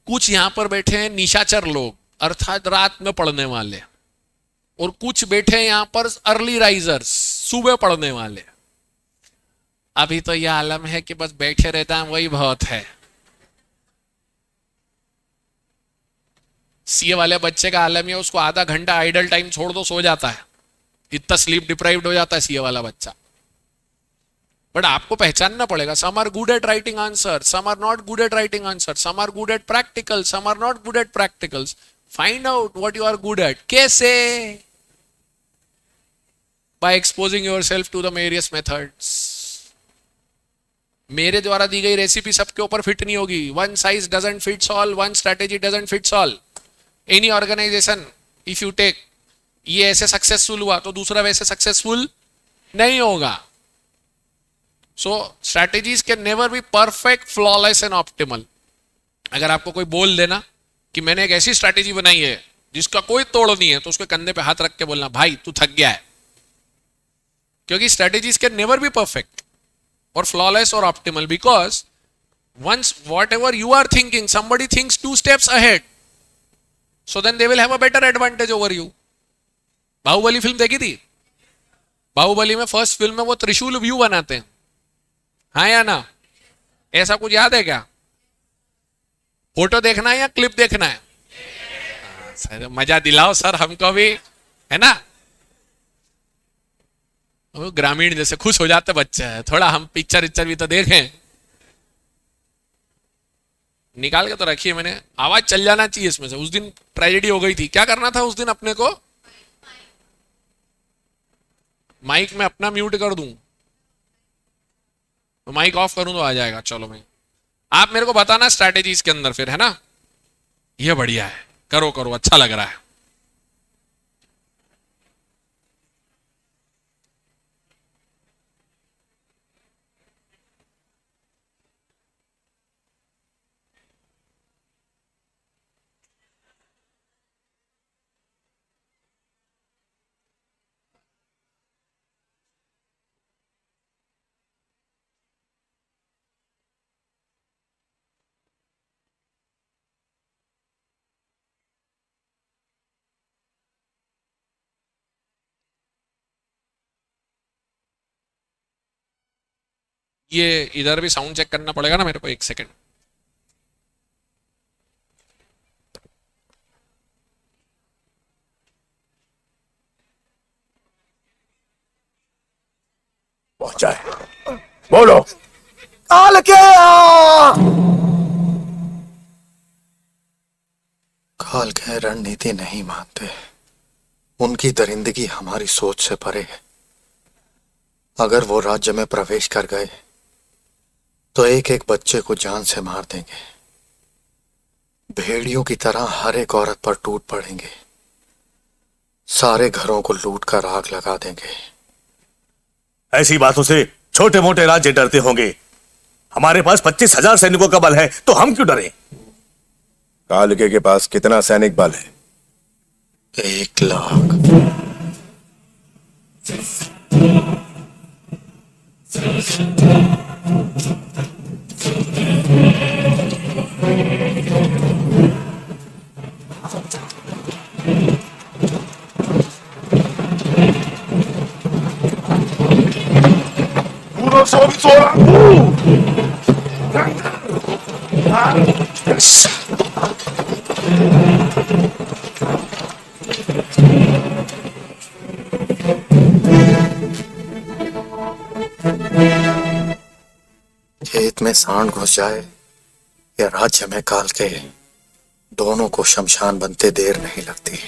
कुछ यहां पर बैठे हैं निशाचर लोग, अर्थात रात में पढ़ने वाले, और कुछ बैठे हैं यहां पर अर्ली राइजर्स, सुबह पढ़ने वाले. अभी तो यह आलम है कि बस बैठे रहता है वही बहुत है. सीए वाले बच्चे का आलम है, उसको आधा घंटा आइडल टाइम छोड़ दो सो जाता है, इतना स्लीप डिप्राइव्ड हो जाता है सीए वाला बच्चा. बट आपको पहचानना पड़ेगा. Some are good at writing answer, some are not good at writing answer, some are good at practical, some are not good at practicals. Find out what you are good at. कैसे? By exposing yourself to the various methods. मेरे द्वारा दी गई recipe सबके ऊपर fit नहीं होगी. One size doesn't fits all, one strategy doesn't fits all. Any organisation if you take, ये ऐसे सक्सेसफुल हुआ तो दूसरा वैसे सक्सेसफुल नहीं होगा. So strategies can never be perfect, flawless and optimal. अगर आपको कोई बोल देना कि मैंने एक ऐसी स्ट्रैटेजी बनाई है जिसका कोई तोड़ नहीं है, तो उसके कंधे पे हाथ रख के बोलना, भाई तू थक गया है, क्योंकि strategies can never be perfect or flawless or optimal, because once whatever you are thinking, somebody thinks 2 steps ahead, so then they will have a better advantage over you. Baahubali film देखी थी? बाहुबली में फर्स्ट फिल्म में वो त्रिशूल view बनाते हैं, हाँ या ना? ऐसा कुछ याद है क्या? फोटो देखना है या क्लिप देखना है? सर मजा दिलाओ सर हमको भी, है ना? वो ग्रामीण जैसे खुश हो जाते बच्चे हैं, थोड़ा हम पिक्चर भी तो देखें। निकाल के तो रखिए मैंने, आवाज चल जाना चाहिए इसमें से। उस दिन ट्रेजेडी हो गई थी, क्या करना था उस दिन अपने को? माइक में अपना म्यूट कर दूं तो माइक ऑफ करूं तो आ जाएगा। चलो मैं, आप मेरे को बताना स्ट्रैटेजीज के अंदर फिर, है ना? ये बढ़िया है, करो करो, अच्छा लग रहा है। ये इधर भी साउंड चेक करना पड़ेगा ना मेरे को, एक सेकेंड। पहुंचाए, बोलो। काल के काल के रणनीति नहीं मानते, उनकी दरिंदगी हमारी सोच से परे है। अगर वो राज्य में प्रवेश कर गए तो एक एक बच्चे को जान से मार देंगे, भेड़ियों की तरह हर एक औरत पर टूट पड़ेंगे, सारे घरों को लूट कर आग लगा देंगे। ऐसी बातों से छोटे मोटे राज्य डरते होंगे। हमारे पास 25,000 सैनिकों का बल है, तो हम क्यों डरें? कालके के पास कितना सैनिक बल है? 1 लाख। खेत में सांड घुस जाए या राज्य में काल के, दोनों को शमशान बनते देर नहीं लगती।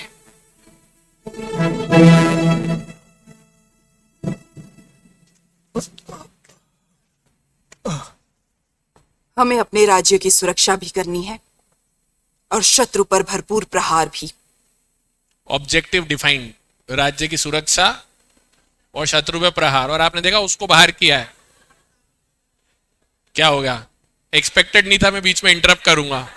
हमें अपने राज्य की सुरक्षा भी करनी है और शत्रु पर भरपूर प्रहार भी। ऑब्जेक्टिव डिफाइंड, राज्य की सुरक्षा और शत्रु पे प्रहार। और आपने देखा उसको बाहर किया है, क्या हो गया? एक्सपेक्टेड नहीं था मैं बीच में इंटरप्ट करूंगा।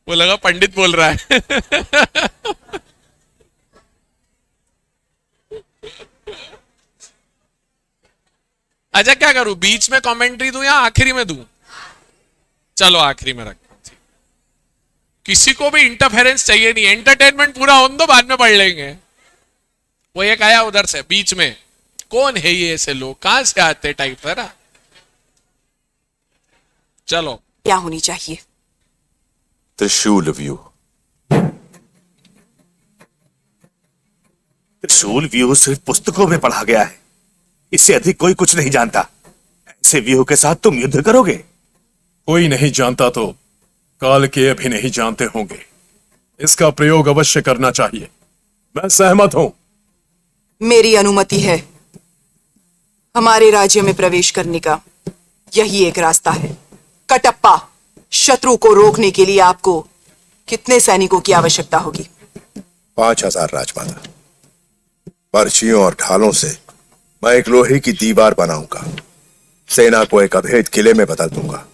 वो लगा पंडित बोल रहा है। अच्छा क्या करूं, बीच में कमेंट्री दूं या आखिरी में दूं? चलो आखिरी में रखता हूं। किसी को भी इंटरफेरेंस चाहिए नहीं, एंटरटेनमेंट पूरा होने दो, बाद में पढ़ लेंगे। वो एक आया उधर से बीच में, कौन है ये ऐसे लोग, कहां से आते टाइप, है ना? चलो, क्या होनी चाहिए? त्रिशूल व्यू। त्रिशूल व्यूह सिर्फ पुस्तकों में पढ़ा गया है, इससे अधिक कोई कुछ नहीं जानता। ऐसे व्यूह के साथ तुम युद्ध करोगे? कोई नहीं जानता तो काल के अभी नहीं जानते होंगे। इसका प्रयोग अवश्य करना चाहिए, मैं सहमत हूं। मेरी अनुमति है। हमारे राज्य में प्रवेश करने का यही एक रास्ता है। कटप्पा, शत्रु को रोकने के लिए आपको कितने सैनिकों की आवश्यकता होगी? 5,000 राजमाता। पर्चियों और ढालों से मैं एक लोहे की दीवार बनाऊंगा, सेना को एक अभेद किले में बदल दूंगा।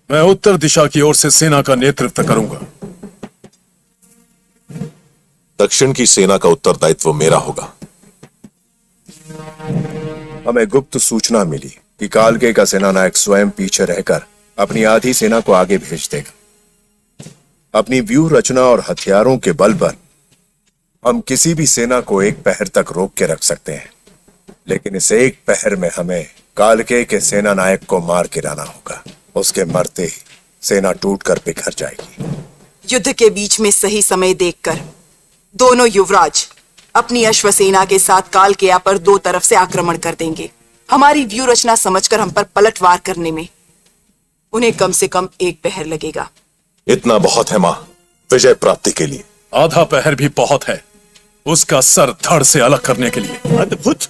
मैं उत्तर दिशा की ओर से सेना का नेतृत्व करूंगा। दक्षिण की सेना का उत्तरदायित्व मेरा होगा। हमें गुप्त सूचना मिली कि कालके का सेनानायक स्वयं पीछे रहकर अपनी आधी सेना को आगे भेज देगा। अपनी व्यूह रचना और हथियारों के बल पर हम किसी भी सेना को एक पहर तक रोक के रख सकते हैं, लेकिन इस एक पहर में हमें कालके के सेनानायक को मार गिराना होगा। उसके मरते ही सेना टूटकर बिखर जाएगी। युद्ध के बीच में सही समय देखकर दोनों युवराज अपनी अश्वसेना के साथ कालकेया पर दो तरफ से आक्रमण कर देंगे। हमारी व्यू रचना समझकर हम पर पलटवार करने में उन्हें कम से कम एक पहर लगेगा। इतना बहुत है मां, विजय प्राप्ति के लिए। आधा पहर भी बहुत है उसका सर धड़ से अलग करने के लिए। अद्भुत।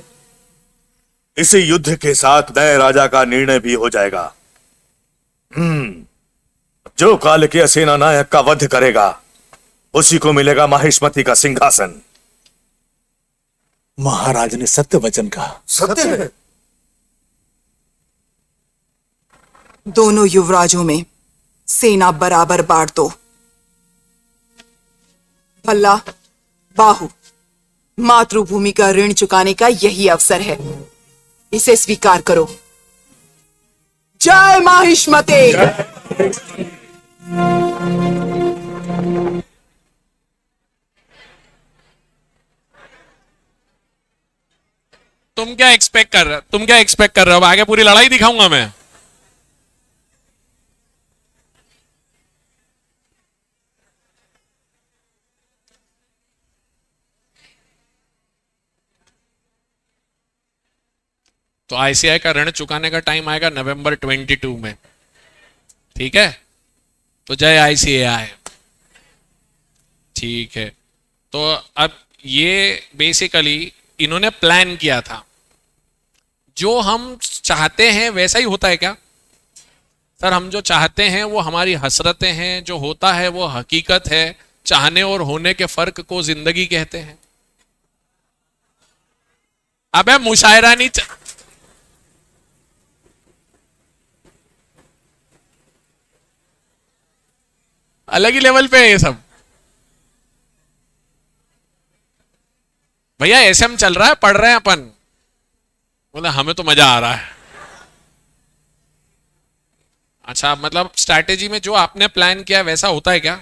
इसी युद्ध के साथ नए राजा का निर्णय भी हो जाएगा। जो कालकेय सेना नायक का वध करेगा उसी को मिलेगा माहिष्मति का सिंहासन। महाराज ने सत्य वचन कहा। सत्य है। दोनों युवराजों में सेना बराबर बांट दो। भल्ला, बाहु, मातृभूमि का ऋण चुकाने का यही अवसर है, इसे स्वीकार करो। जय माहिष्मते। तुम क्या एक्सपेक्ट कर रहे हो? आगे पूरी लड़ाई दिखाऊंगा मैं। तो आईसीआई का ऋण चुकाने का टाइम आएगा नवंबर 22 में, ठीक है? तो जय आईसीआई। ठीक है, तो अब ये बेसिकली इन्होंने प्लान किया था। जो हम चाहते हैं वैसा ही होता है क्या सर? हम जो चाहते हैं वो हमारी हसरतें हैं, जो होता है वो हकीकत है। चाहने और होने के फर्क को जिंदगी कहते हैं। अबे मुशायरा नहीं अलग ही लेवल पे है ये सब भैया। एसएम चल रहा है, पढ़ रहे हैं अपन। बोला हमें तो मजा आ रहा है। अच्छा, मतलब स्ट्रैटेजी में जो आपने प्लान किया वैसा होता है क्या?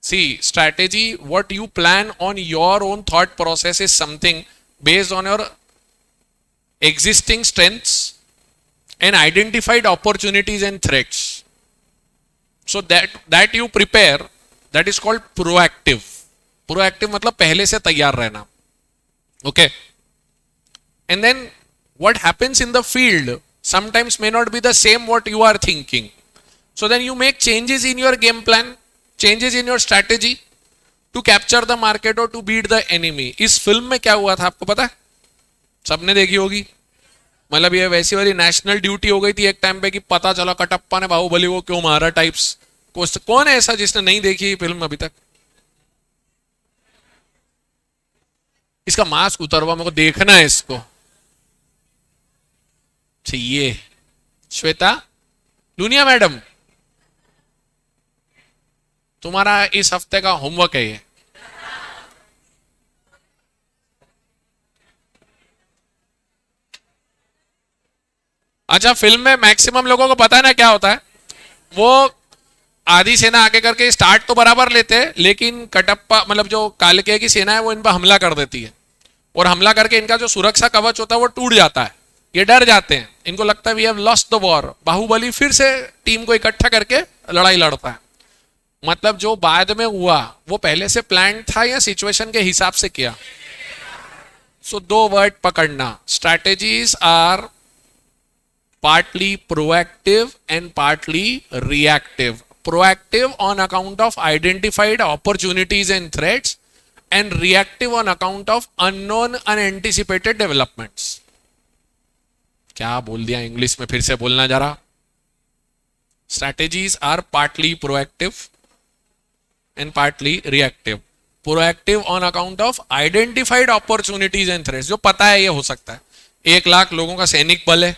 See strategy, what you plan on your own thought process is something based on your existing strengths and identified opportunities and threats. So that you prepare, that is called proactive. Proactive मतलब पहले से तैयार रहना. Okay. And then what happens in the field sometimes may not be the same what you are thinking. So then you make changes in your game plan, changes in your strategy to capture the market or to beat the enemy. इस film में क्या हुआ था आपको पता है? सबने देखी होगी। मतलब ये वैसी वाली नेशनल ड्यूटी हो गई थी एक टाइम पे कि पता चला कटप्पा ने बाहुबली को क्यों मारा टाइप्स। कौन है ऐसा जिसने नहीं देखी फिल्म अभी तक? इसका मास्क उतरवा, मेरे को देखना है इसको। ये श्वेता लूनिया मैडम, तुम्हारा इस हफ्ते का होमवर्क है ये। अच्छा, फिल्म में मैक्सिमम लोगों को पता है ना क्या होता है? वो आधी सेना आगे करके स्टार्ट तो बराबर लेते हैं, लेकिन कटप्पा मतलब जो कालकेय की सेना है वो इन पर हमला कर देती है, और हमला करके इनका जो सुरक्षा कवच होता है वो टूट जाता है। ये डर जाते हैं, इनको लगता है we have lost the war. Baahubali फिर से टीम को इकट्ठा करके लड़ाई लड़ता है। मतलब जो बाद में हुआ वो पहले से प्लान था या सिचुएशन के हिसाब से किया? सो दो वर्ड पकड़ना, strategies are partly proactive and partly reactive. Proactive on account of identified opportunities and threats, and reactive on account of unknown unanticipated developments. क्या बोल दिया इंग्लिश में, फिर से बोलना जरा। Strategies are partly proactive and partly reactive. Proactive on account of identified opportunities and threats. जो पता है ये हो सकता है। 1 लाख लोगों का सैनिक बल है,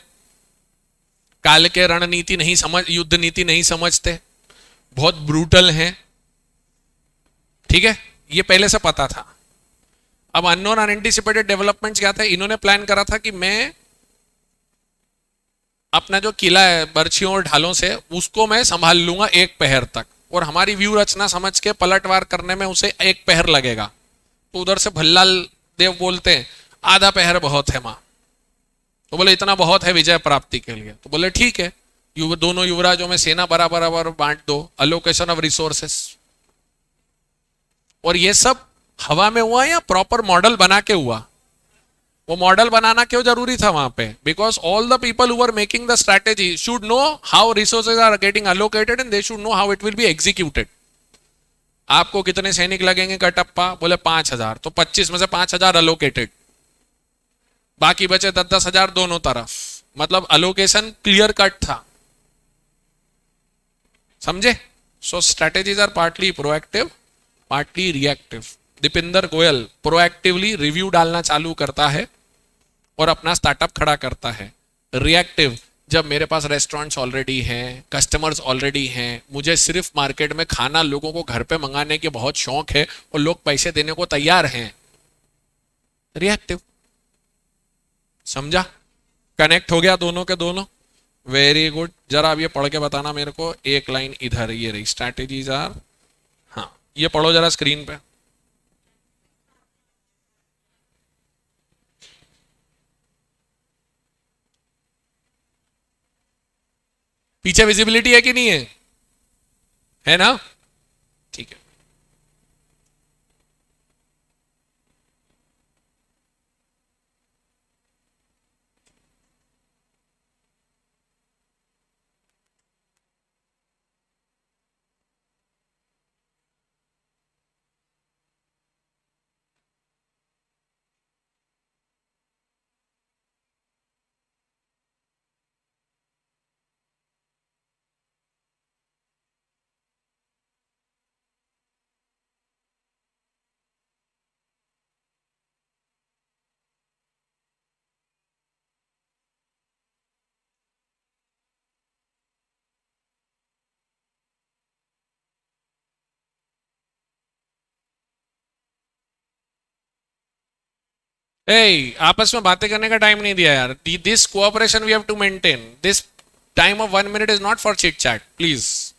काल के रणनीति नहीं समझ, युद्ध नीति नहीं समझते, बहुत ब्रूटल हैं, ठीक है, ये पहले से पता था। अब अननोन अनएंटिसिपेटेड डेवलपमेंट्स क्या थे? इन्होंने प्लान करा था कि मैं अपना जो किला है बर्छियों और ढालों से, उसको मैं संभाल लूंगा एक पहर तक, और हमारी व्यू रचना समझ के पलटवार करने में उसे एक पहर लगेगा। तो उधर से भल्लाल देव बोलते हैं आधा पहर बहुत है मां। तो बोले इतना बहुत है विजय प्राप्ति के लिए? तो बोले ठीक है, दोनों युवराजों में सेना बराबर बराबर बांट दो, अलोकेशन ऑफ रिसोर्सेस। और ये सब हवा में हुआ या प्रॉपर मॉडल बना के हुआ? वो मॉडल बनाना क्यों जरूरी था वहां पे? Because all the people who are making the strategy should know how resources are getting allocated and they should know how it will be executed. आपको कितने सैनिक लगेंगे कटप्पा? बोले 5,000, तो 25 में से 5,000 अलोकेटेड, बाकी बचे 10,000 दोनों तरफ, मतलब अलोकेशन क्लियर कट था। समझे? So strategies are partly proactive, partly reactive. Deepinder Goyal proactively review डालना चालू करता है और अपना स्टार्टअप खड़ा करता है। रिएक्टिव, जब मेरे पास रेस्टोरेंट्स ऑलरेडी हैं, कस्टमर्स ऑलरेडी हैं, मुझे सिर्फ मार्केट में खाना लोगों को घर पे मंगाने के बहुत शौक है और लोग पैसे देने को तैयार हैं। रिएक्टिव। समझा? कनेक्ट हो गया दोनों के दोनों? Very good. जरा अब ये पढ़ के बताना मेरे को, एक लाइन इधर, ये रही स्ट्रैटेजीज आर, हाँ ये पढ़ो जरा स्क्रीन पे। पीछे विजिबिलिटी है कि नहीं है? है ना? ठीक है। आपस में बातें करने का टाइम नहीं दिया यार। This cooperation we have to maintain. This time of 1 minute is not for chit chat, please.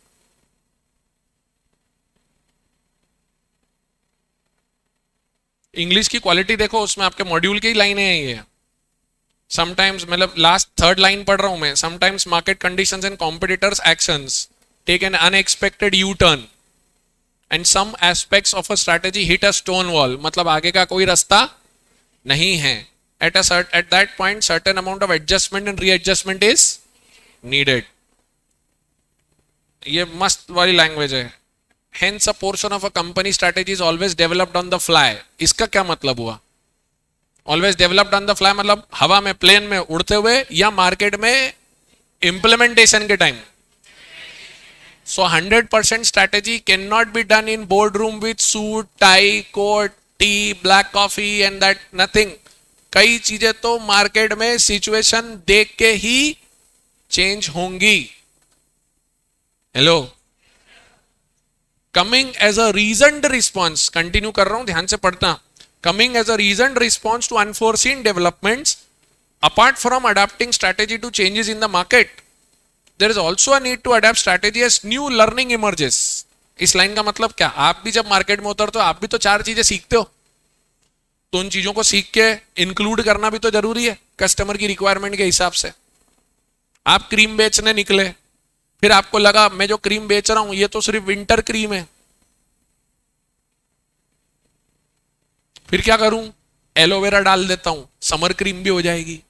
English की क्वालिटी देखो, उसमें आपके मॉड्यूल की लाइनें हैं ये। समटाइम्स, मतलब लास्ट 3rd लाइन पढ़ रहा हूं मैं, sometimes market conditions and competitors actions take an unexpected U turn and some aspects of a strategy hit a stone wall, मतलब आगे का कोई रास्ता नहीं है। at that point certain amount of adjustment and readjustment is needed। ये मस्त वाली लैंग्वेज है। hence a portion of a company strategy is always developed on the fly। इसका क्या मतलब हुआ? always developed on the fly मतलब हवा में, प्लेन में उड़ते हुए, या मार्केट में इंप्लीमेंटेशन के time. so 100% strategy cannot be done in boardroom with suit, tie, coat, tea, black coffee and that nothing. कई चीजें तो मार्केट में सिचुएशन देख के ही चेंज होंगी। Hello, coming as a reasoned response, continue कर रहा हूं, ध्यान से पढ़ना। Coming as a reasoned response to unforeseen developments, apart from adopting strategy to changes in the market, there is also a need to adopt strategy as new learning emerges. इस line का मतलब क्या? आप भी जब मार्केट में उतरते हो, आप भी तो 4 चीजें सीखते हो, तो उन चीजों को सीख के इंक्लूड करना भी तो जरूरी है कस्टमर की रिक्वायरमेंट के हिसाब से। आप क्रीम बेचने निकले, फिर आपको लगा मैं जो क्रीम बेच रहा हूं ये तो सिर्फ विंटर क्रीम है, फिर क्या करूं? एलोवेरा डाल देता हूं, समर क्रीम भी हो जाएगी।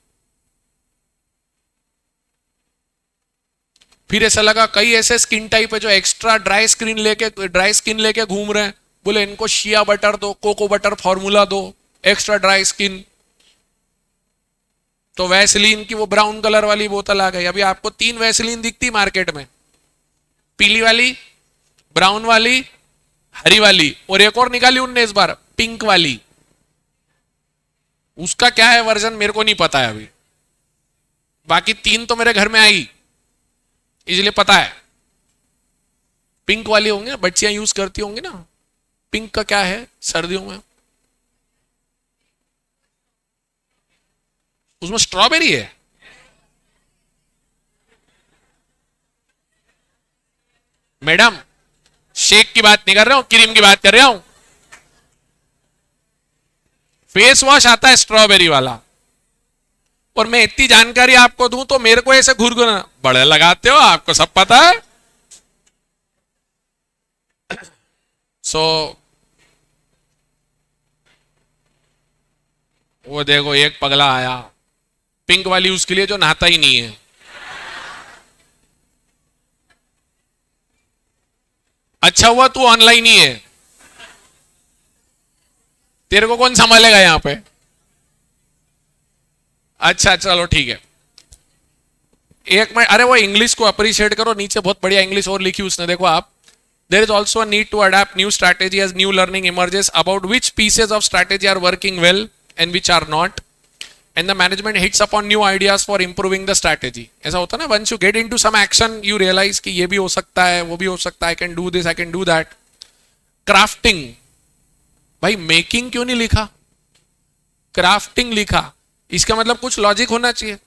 फिर ऐसा लगा कई ऐसे स्किन टाइप है जो एक्स्ट्रा ड्राई स्किन लेके घूम रहे हैं, बोले इनको शिया बटर दो, कोको बटर फॉर्मूला दो, एक्स्ट्रा ड्राई स्किन। तो वैसलीन की वो ब्राउन कलर वाली बोतल आ गई। अभी आपको 3 वैसलीन दिखती मार्केट में, पीली वाली, ब्राउन वाली, हरी वाली, और एक और निकाली उनने इस बार, पिंक वाली। उसका क्या है वर्जन मेरे को नहीं पता है अभी, बाकी 3 तो मेरे घर में आई, इसलिए पता है पिंक वाली होंगे, बच्चियां यूज करती होंगी ना। पिंक का क्या है सर्दियों में? उसमें स्ट्रॉबेरी है। मैडम शेक की बात नहीं कर रहा हूं, क्रीम की बात कर रहा हूं। फेस वॉश आता है स्ट्रॉबेरी वाला, और मैं इतनी जानकारी आपको दूं तो मेरे को ऐसे घुर बड़े लगाते हो, आपको सब पता है। सो वो देखो एक पगला आया पिंक वाली उसके लिए जो नहाता ही नहीं है। अच्छा हुआ तू ऑनलाइन ही है, तेरे को कौन संभालेगा यहां पे? अच्छा चलो ठीक है। एक मिनट, अरे वो इंग्लिश को अप्रिशिएट करो, नीचे बहुत बढ़िया इंग्लिश और लिखी उसने, देखो आप। There is also a need to adapt new strategy as new learning emerges about which pieces of strategy are working well and which are not, and the management hits upon new ideas for improving the strategy. ऐसा होता है ना, once you get into some action you realise कि ये भी हो सकता है, वो भी हो सकता है, आई can do this, I can do that. Crafting, भाई मेकिंग क्यों नहीं लिखा, क्राफ्टिंग लिखा, इसका मतलब कुछ लॉजिक होना चाहिए।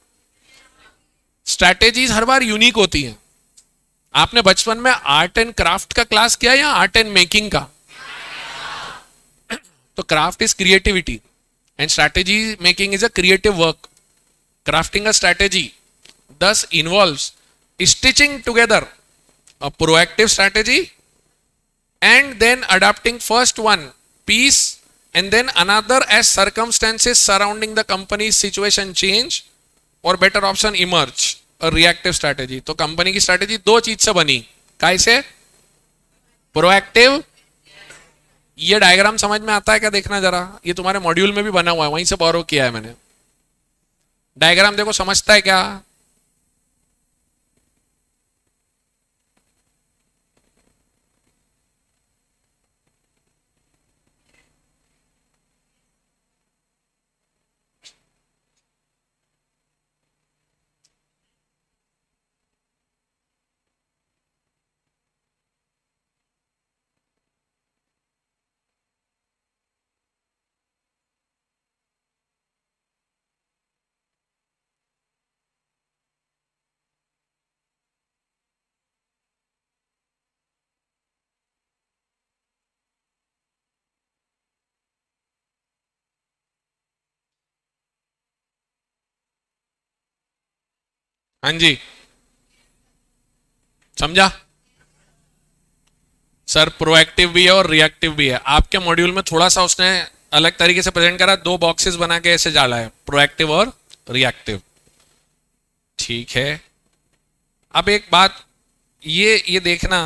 स्ट्रैटेजीज हर बार यूनिक होती हैं। आपने बचपन में आर्ट एंड क्राफ्ट का क्लास किया या आर्ट एंड मेकिंग का? तो craft is creativity and strategy making is a creative work. Crafting a strategy thus involves stitching together a proactive strategy and then adapting first one piece and then another as circumstances surrounding the company's situation change or better option emerge, a reactive strategy. तो company की strategy दो चीज से बनी, कैसे? Proactive. ये diagram समझ में आता है क्या? देखना जरा, ये तुम्हारे मॉड्यूल में भी बना हुआ है, वहीं से बोरो किया है मैंने। डायग्राम देखो, समझता है क्या? हाँ जी, समझा सर? प्रोएक्टिव भी है और रिएक्टिव भी है। आपके मॉड्यूल में थोड़ा सा उसने अलग तरीके से प्रेजेंट करा, दो बॉक्सेस बना के ऐसे डाला है, प्रोएक्टिव और रिएक्टिव। ठीक है, अब एक बात ये देखना,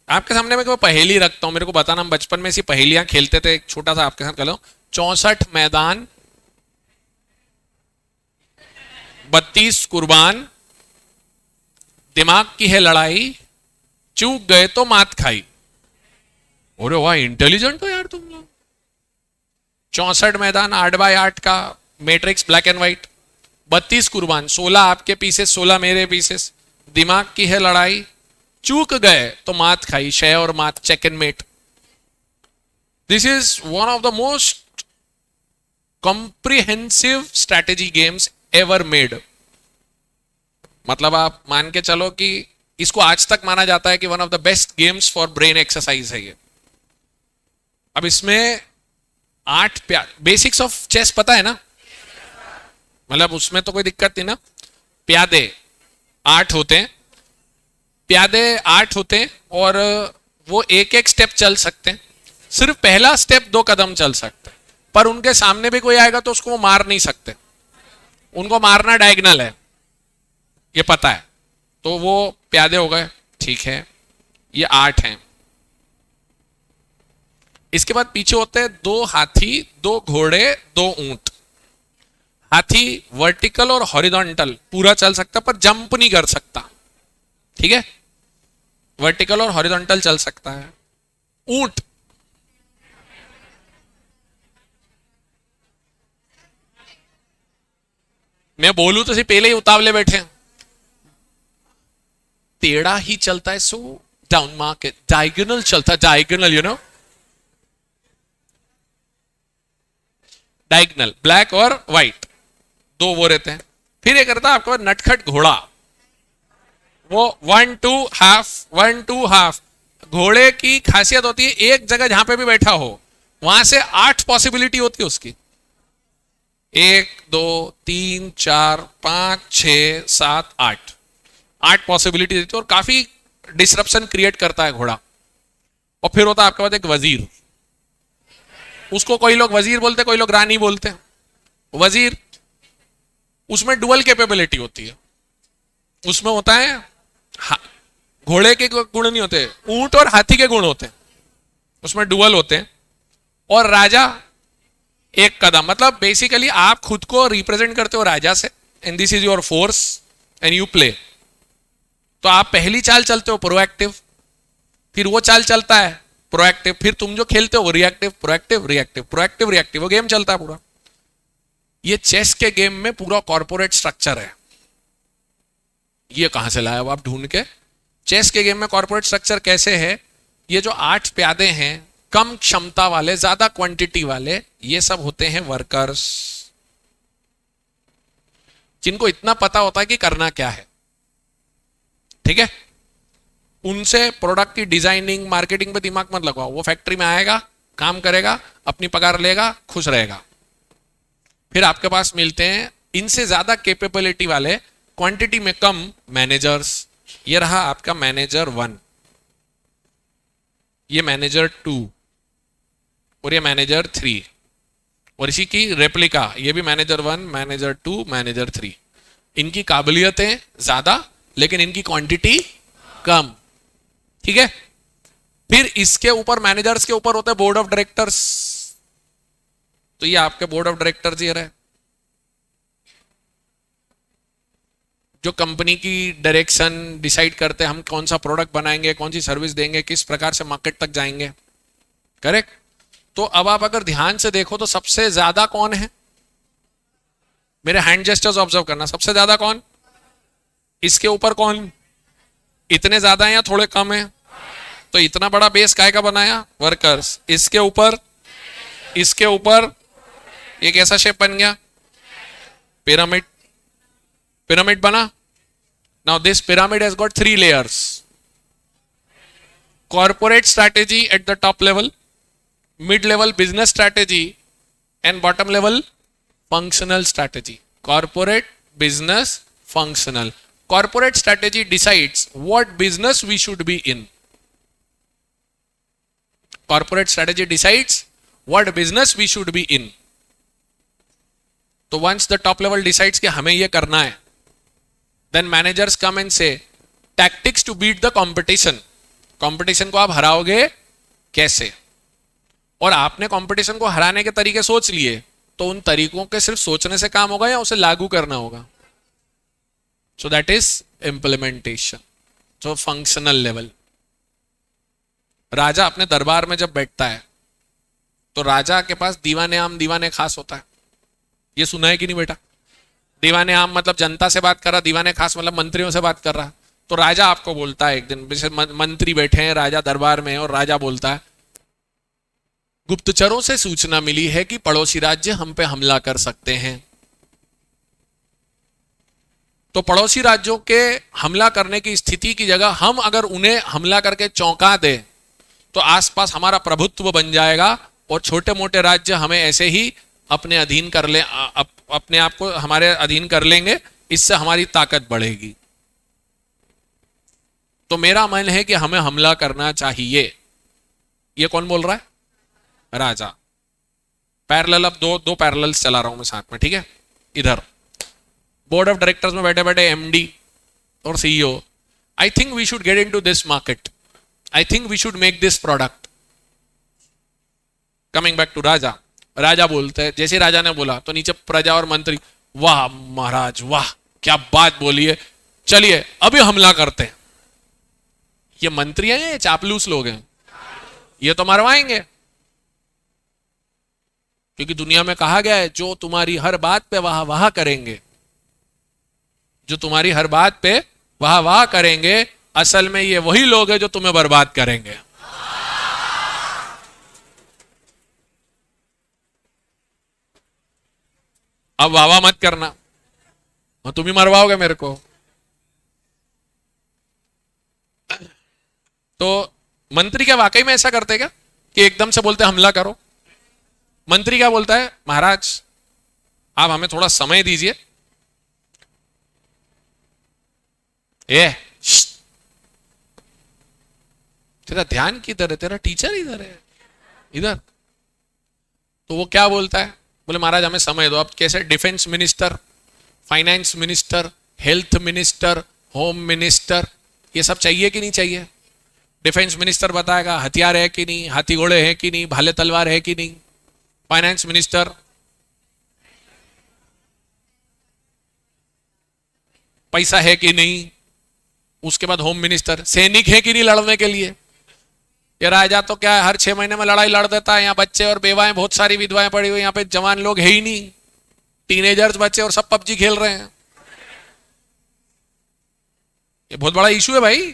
आपके सामने मैं पहेली रखता हूं, मेरे को बताना। हम बचपन में ऐसी पहेलियां खेलते थे, एक छोटा सा आपके साथ कर लो। 64 मैदान, 32 कुर्बान, दिमाग की है लड़ाई, चूक गए तो मात खाई। अरे वाह, इंटेलिजेंट हो यार तुम लोग। 64 मैदान, 8x8 का मैट्रिक्स ब्लैक एंड व्हाइट, 32 कुर्बान, 16 आपके पीसेस, 16 मेरे पीसेस, दिमाग की है लड़ाई, चूक गए तो मात खाई, शय और मात, check and mate. This is one of the most comprehensive strategy games ever made. मतलब आप मान के चलो कि इसको आज तक माना जाता है कि one of the best games for brain exercise है ये। अब इसमें 8 बेसिक्स ऑफ चेस पता है ना, मतलब उसमें तो कोई दिक्कत नहीं ना। प्यादे 8 होते हैं, प्यादे 8 होते हैं, और वो एक एक स्टेप चल सकते हैं। सिर्फ पहला स्टेप 2 कदम चल सकते हैं, पर उनके सामने भी कोई आएगा तो उसको वो मार नहीं सकते, उनको मारना डायगनल है, ये पता है। तो वो प्यादे हो गए, ठीक है, ये 8 हैं। इसके बाद पीछे होते हैं 2 हाथी, 2 घोड़े, 2 ऊंट। हाथी वर्टिकल और हॉरिजॉन्टल पूरा चल सकता पर जंप नहीं कर सकता, ठीक है, वर्टिकल और हॉरिजॉन्टल चल सकता है। ऊंट मैं बोलूं तो सिर्फ पहले ही उतावले बैठे हैं। टेढ़ा ही चलता है, सो डाउन मार्केट, डायगोनल चलता है, diagonal, you know, diagonal, black और व्हाइट दो वो रहते हैं। फिर ये करता है आपके पास नटखट घोड़ा, वो 1 2 हाफ 1 2 हाफ। घोड़े की खासियत होती है एक जगह जहां पे भी बैठा हो वहां से 8 पॉसिबिलिटी होती है उसकी, 1 2 3 4 5 6 7 8 पॉसिबिलिटी देती है और काफी डिसरप्शन क्रिएट करता है घोड़ा। और फिर होता है आपके पास एक वजीर, उसको कोई लोग वजीर बोलते, कोई लोग रानी बोलते हैं। वजीर, उसमें डुअल कैपेबिलिटी होती है, उसमें होता है घोड़े के गुण नहीं होते, ऊंट और हाथी के गुण होते हैं, उसमें डुअल होते हैं। और राजा एक कदम, मतलब बेसिकली आप खुद को रिप्रेजेंट करते हो राजा से, and this is your force and you play. तो आप पहली चाल चलते हो प्रोएक्टिव, फिर वो चाल चलता है प्रोएक्टिव, फिर तुम जो खेलते हो वो reactive, proactive reactive, proactive reactive, वो गेम चलता है पूरा। ये चेस के गेम में पूरा कॉर्पोरेट स्ट्रक्चर है। ये कहां से लाया आप ढूंढ के? चेस के गेम में कॉर्पोरेट स्ट्रक्चर कैसे है? ये जो 8 प्यादे हैं, कम क्षमता वाले, ज्यादा क्वांटिटी वाले, ये सब होते हैं वर्कर्स, जिनको इतना पता होता है कि करना क्या है। ठीक है, उनसे प्रोडक्ट की डिजाइनिंग, मार्केटिंग पे दिमाग मत लगाओ। वो फैक्ट्री में आएगा, काम करेगा, अपनी पगार लेगा, खुश रहेगा। फिर आपके पास मिलते हैं इनसे ज्यादा कैपेबिलिटी वाले, क्वांटिटी में कम मैनेजर्स। ये रहा आपका मैनेजर 1, ये मैनेजर 2 और ये मैनेजर 3, और इसी की रेप्लिका, ये भी मैनेजर 1, मैनेजर 2, मैनेजर 3। इनकी काबिलियतें ज्यादा लेकिन इनकी क्वांटिटी कम। ठीक है, फिर इसके ऊपर मैनेजर्स के ऊपर होते हैं बोर्ड ऑफ डायरेक्टर्स। तो ये आपके बोर्ड ऑफ डायरेक्टर्स ये रहे, जो कंपनी की डायरेक्शन डिसाइड करते हैं, हम कौन सा प्रोडक्ट बनाएंगे, कौन सी सर्विस देंगे, किस प्रकार से मार्केट तक जाएंगे। करेक्ट। तो अब आप अगर ध्यान से देखो तो सबसे ज्यादा कौन है? मेरे हैंड जेस्चर्स ऑब्जर्व करना, सबसे ज्यादा कौन? इसके ऊपर कौन? इतने ज्यादा है या थोड़े कम है? तो इतना बड़ा बेस काय का बनाया? वर्कर्स। इसके ऊपर, इसके ऊपर एक ऐसा शेप बन गया, पिरामिड, पिरामिड बना। Now this pyramid has got 3 layers: corporate strategy at the top level, mid level business strategy, and bottom level functional strategy. Corporate, business, functional. Corporate strategy decides what business we should be in. Corporate strategy decides what business we should be in. तो once the top level decides कि हमें ये करना है, then managers come and say tactics to beat the competition. Competition को आप हराओगे कैसे? और आपने कंपटीशन को हराने के तरीके सोच लिए, तो उन तरीकों के सिर्फ सोचने से काम होगा या उसे लागू करना होगा? So that is implementation. So functional level. राजा अपने दरबार में जब बैठता है तो राजा के पास दीवाने आम दीवाने खास होता है। ये सुना है कि नहीं बेटा? दीवाने आम मतलब जनता से बात कर रहा, दीवाने खास मतलब मंत्रियों से बात कर रहा। तो राजा आपको बोलता है, एक दिन जैसे मंत्री बैठे हैं राजा दरबार में, और राजा बोलता है, गुप्तचरों से सूचना मिली है कि पड़ोसी राज्य हम पे हमला कर सकते हैं। तो पड़ोसी राज्यों के हमला करने की स्थिति की जगह हम अगर उन्हें हमला करके चौंका दें तो आसपास हमारा प्रभुत्व बन जाएगा और छोटे मोटे राज्य हमें ऐसे ही अपने अधीन कर ले, अपने आप को हमारे अधीन कर लेंगे। इससे हमारी ताकत बढ़ेगी। तो मेरा मन है कि हमें हमला करना चाहिए। ये कौन बोल रहा है? राजा। पैरेलल, अब दो पैरेलल्स चला रहा हूं मैं साथ में। ठीक है, इधर बोर्ड ऑफ डायरेक्टर्स में बैठे बैठे एमडी और CEO, I think we should get into this market, I think we should make this product. Coming back to raja, राजा बोलते हैं, जैसे राजा ने बोला तो नीचे प्रजा और मंत्री, वाह महाराज वाह, क्या बात बोली है, चलिए अभी हमला करते हैं। ये मंत्री हैं या चापलूस लोग हैं? ये तो मरवाएंगे, क्योंकि दुनिया में कहा गया है जो तुम्हारी हर बात पे वाह वाह करेंगे, जो तुम्हारी हर बात पे वाह वाह करेंगे असल में ये वही लोग हैं जो तुम्हें बर्बाद करेंगे। अब वाह मत करना, तुम ही मरवाओगे मेरे को। तो मंत्री क्या वाकई में ऐसा करते क्या कि एकदम से बोलते हमला करो? मंत्री क्या बोलता है, महाराज आप हमें थोड़ा समय दीजिए। तेरा ध्यान किधर है, तेरा टीचर इधर है, इधर। तो वो क्या बोलता है, बोले महाराज हमें समय दो। अब कैसे, defence minister, finance minister, health minister, home minister, ये सब चाहिए कि नहीं चाहिए? डिफेंस मिनिस्टर बताएगा हथियार है कि नहीं, हाथी घोड़े हैं कि नहीं, भाले तलवार है कि नहीं। फाइनेंस मिनिस्टर पैसा है कि नहीं। उसके बाद होम मिनिस्टर सैनिक है कि नहीं लड़ने के लिए। ये राजा तो क्या है, हर 6 महीने में लड़ाई लड़ देता है। यहाँ बच्चे और बेवाएं, बहुत सारी विधवाएं पड़ी हुई, यहाँ पे जवान लोग है ही नहीं, टीनेजर्स बच्चे, और सब पबजी खेल रहे हैं। ये बहुत बड़ा इशू है भाई।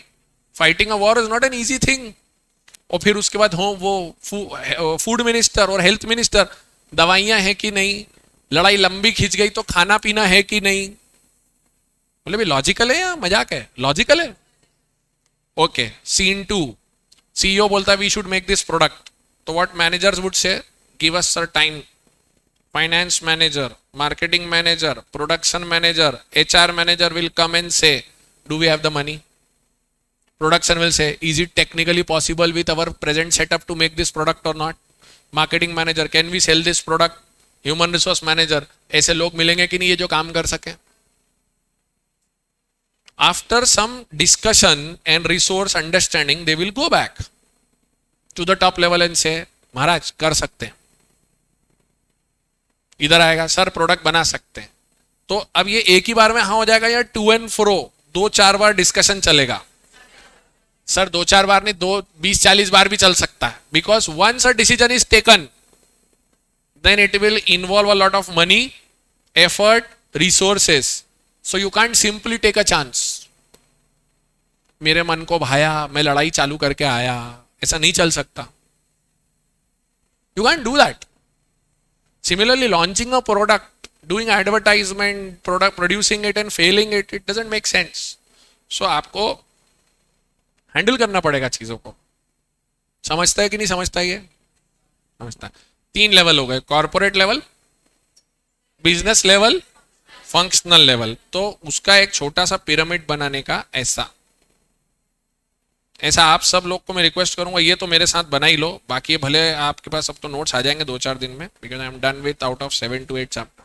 Fighting a war is not an easy thing. और फिर उसके बाद फूड मिनिस्टर और हेल्थ मिनिस्टर, दवाइयां हैं कि नहीं, लड़ाई लंबी खिंच गई तो खाना पीना है कि नहीं। बोले भी लॉजिकल है या मजाक है? लॉजिकल है। ओके, सीन 2, सीईओ बोलता है we should make this product. तो what managers would say, give us sir time. Finance manager, marketing manager, production manager, HR manager will come and say do we have the money? Production will say, is it technically possible with our present setup to make this product or not? Marketing manager, can we sell this product? Human resource manager, ऐसे लोग मिलेंगे कि नहीं ये जो काम कर सके? After some discussion and resource understanding, they will go back to the top level and say, महाराज कर सकते हैं। इधर आएगा सर प्रोडक्ट बना सकते हैं। तो अब ये एक ही बार में हाँ हो जाएगा या टू एंड फ्रो 2-4 बार डिस्कशन चलेगा? सर 2-4 बार नहीं, 20-40 बार भी चल सकता है। Because once a decision is taken then it will involve a lot of money, effort, resources. So you can't simply take a chance. मेरे मन को भाया, मैं लड़ाई चालू करके आया, ऐसा नहीं चल सकता। You can't do that. Similarly launching a product, doing advertisement, product producing it and failing it, it doesn't make sense. So आपको हैंडल करना पड़ेगा चीजों को। समझता है कि नहीं समझता है? ये समझता है। 3 लेवल हो गए, corporate level, business level, functional level. तो उसका एक छोटा सा पिरामिड बनाने का ऐसा आप सब लोग को मैं रिक्वेस्ट करूंगा, ये तो मेरे साथ बना ही लो। बाकी ये भले आपके पास अब तो नोट्स आ जाएंगे 2-4 दिन में, because I am done with out of 7 to 8 chapter.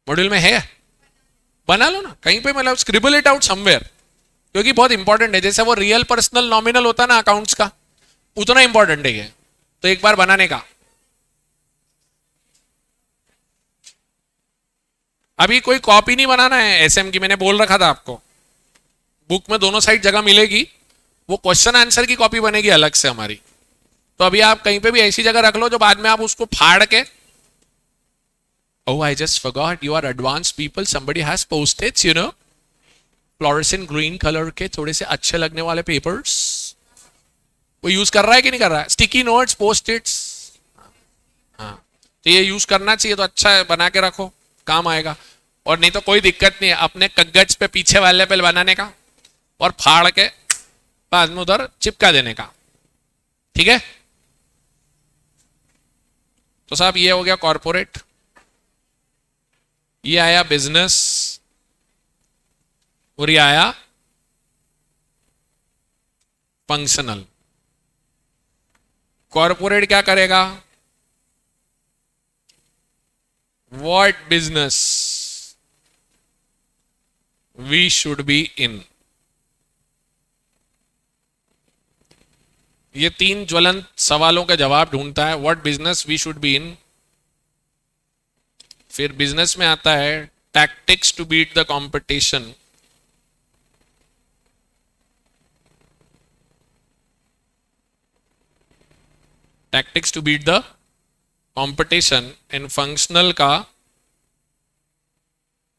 Module में है, बना लो ना कहीं पे, मतलब स्क्रिबल इट आउट समवेयर, क्योंकि बहुत इंपॉर्टेंट है। जैसे वो रियल पर्सनल नॉमिनल होता है ना अकाउंट्स का, उतना इंपॉर्टेंट है ये। तो एक बार बनाने का। अभी कोई कॉपी नहीं बनाना है एसएम की, मैंने बोल रखा था आपको। बुक में दोनों साइड जगह मिलेगी, वो क्वेश्चन आंसर की कॉपी बनेगी अलग से हमारी। तो अभी आप कहीं पे भी ऐसी जगह रख लो जो बाद में आप उसको फाड़ के, oh I just forgot you are advanced people, somebody has postage, you know, fluorescent green colour के थोड़े से अच्छे लगने वाले पेपर्स, वो यूज कर रहा है कि नहीं कर रहा है? स्टिकी नोट्स, पोस्ट इट्स, हाँ तो ये यूज करना चाहिए। तो अच्छा है, बना के रखो, काम आएगा। और नहीं तो कोई दिक्कत नहीं है, अपने कागज पे पीछे वाले पे बनाने का और फाड़ के बाद में उधर चिपका देने का। ठीक है? तो साहब ये हो गया कॉर्पोरेट, ये आया बिजनेस, और ये आया फंक्शनल। कॉर्पोरेट क्या करेगा? What business we should be in. ये 3 ज्वलंत सवालों का जवाब ढूंढता है, what business we should be in. फिर बिजनेस में आता है tactics to beat the competition, tactics to beat the competition. And functional का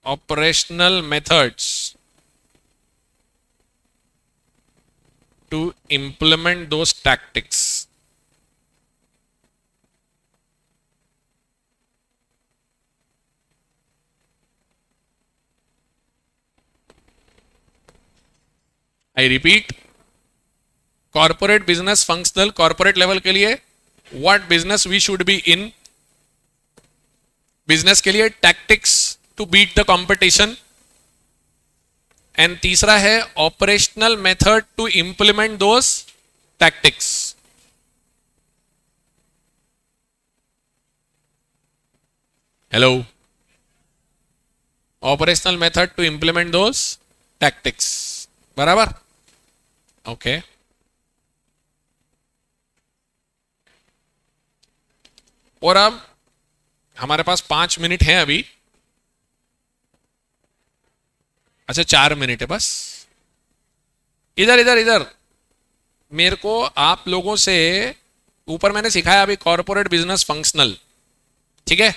operational methods to implement those tactics. I repeat, corporate business functional corporate level के लिए what business we should be in, business के लिए tactics to beat the competition, and तीसरा है operational method to implement those tactics. Hello, operational method to implement those tactics. बराबर? Okay. और अब हमारे पास 5 मिनट हैं अभी. अच्छा 4 मिनट है बस. इधर इधर इधर मेरे को आप लोगों से ऊपर मैंने सिखाया अभी कॉर्पोरेट बिजनेस फंक्शनल, ठीक है?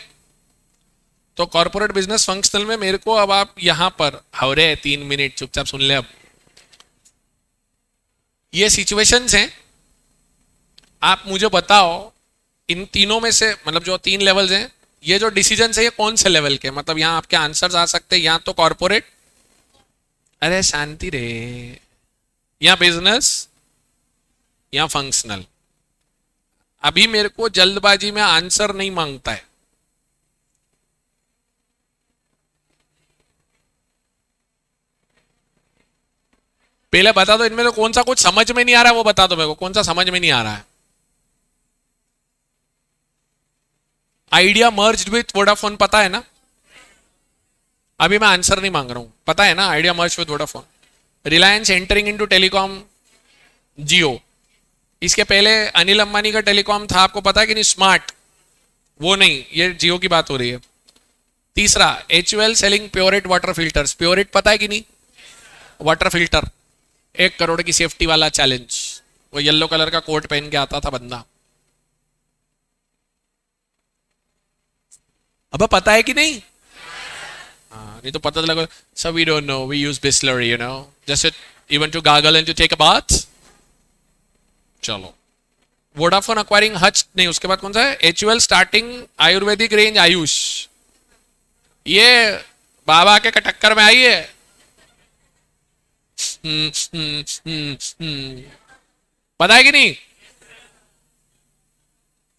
तो कॉर्पोरेट बिजनेस फंक्शनल में मेरे को अब आप यहां पर हवरे 3 मिनट चुपचाप सुन ले. अब ये सिचुएशंस हैं, आप मुझे बताओ इन तीनों में से, मतलब जो 3 लेवल्स हैं, ये जो डिसीजन है ये कौन से लेवल के, मतलब यहां आपके आंसर्स आ सकते हैं या तो कॉर्पोरेट, अरे शांति रे, या बिजनेस या फंक्शनल. अभी मेरे को जल्दबाजी में आंसर नहीं मांगता है. पहले बता दो इनमें तो कौन सा कुछ समझ में नहीं आ रहा है, वो बता दो मेरे को कौन सा समझ में नहीं आ रहा है. आइडिया मर्ज्ड विथ वोडाफोन पता है ना? अभी मैं आंसर नहीं मांग रहा हूं, पता है ना? Idea merged with Vodafone. Reliance entering into telecom Jio. इसके पहले अनिल अंबानी का टेलीकॉम था, आपको पता है कि नहीं? स्मार्ट, वो नहीं, ये जियो की बात हो रही है. तीसरा HUL सेलिंग प्योरेट वाटर फिल्टर्स. प्योरेट पता है कि नहीं? वाटर फिल्टर, 1 करोड़ की सेफ्टी वाला चैलेंज. वो येलो कलर का कोट पहन के आता था बंदा. अब पता है कि नहीं? हाँ, नहीं तो पता लगा sir we don't know, we use Bisleri, you know, just even to gargle and to take a bath. चलो, वोडाफोन अक्वायरिंग हच नहीं, उसके बाद कौन सा है? HUL starting Ayurvedic range Ayush. ये बाबा के टक्कर में आई है. पता है कि नहीं?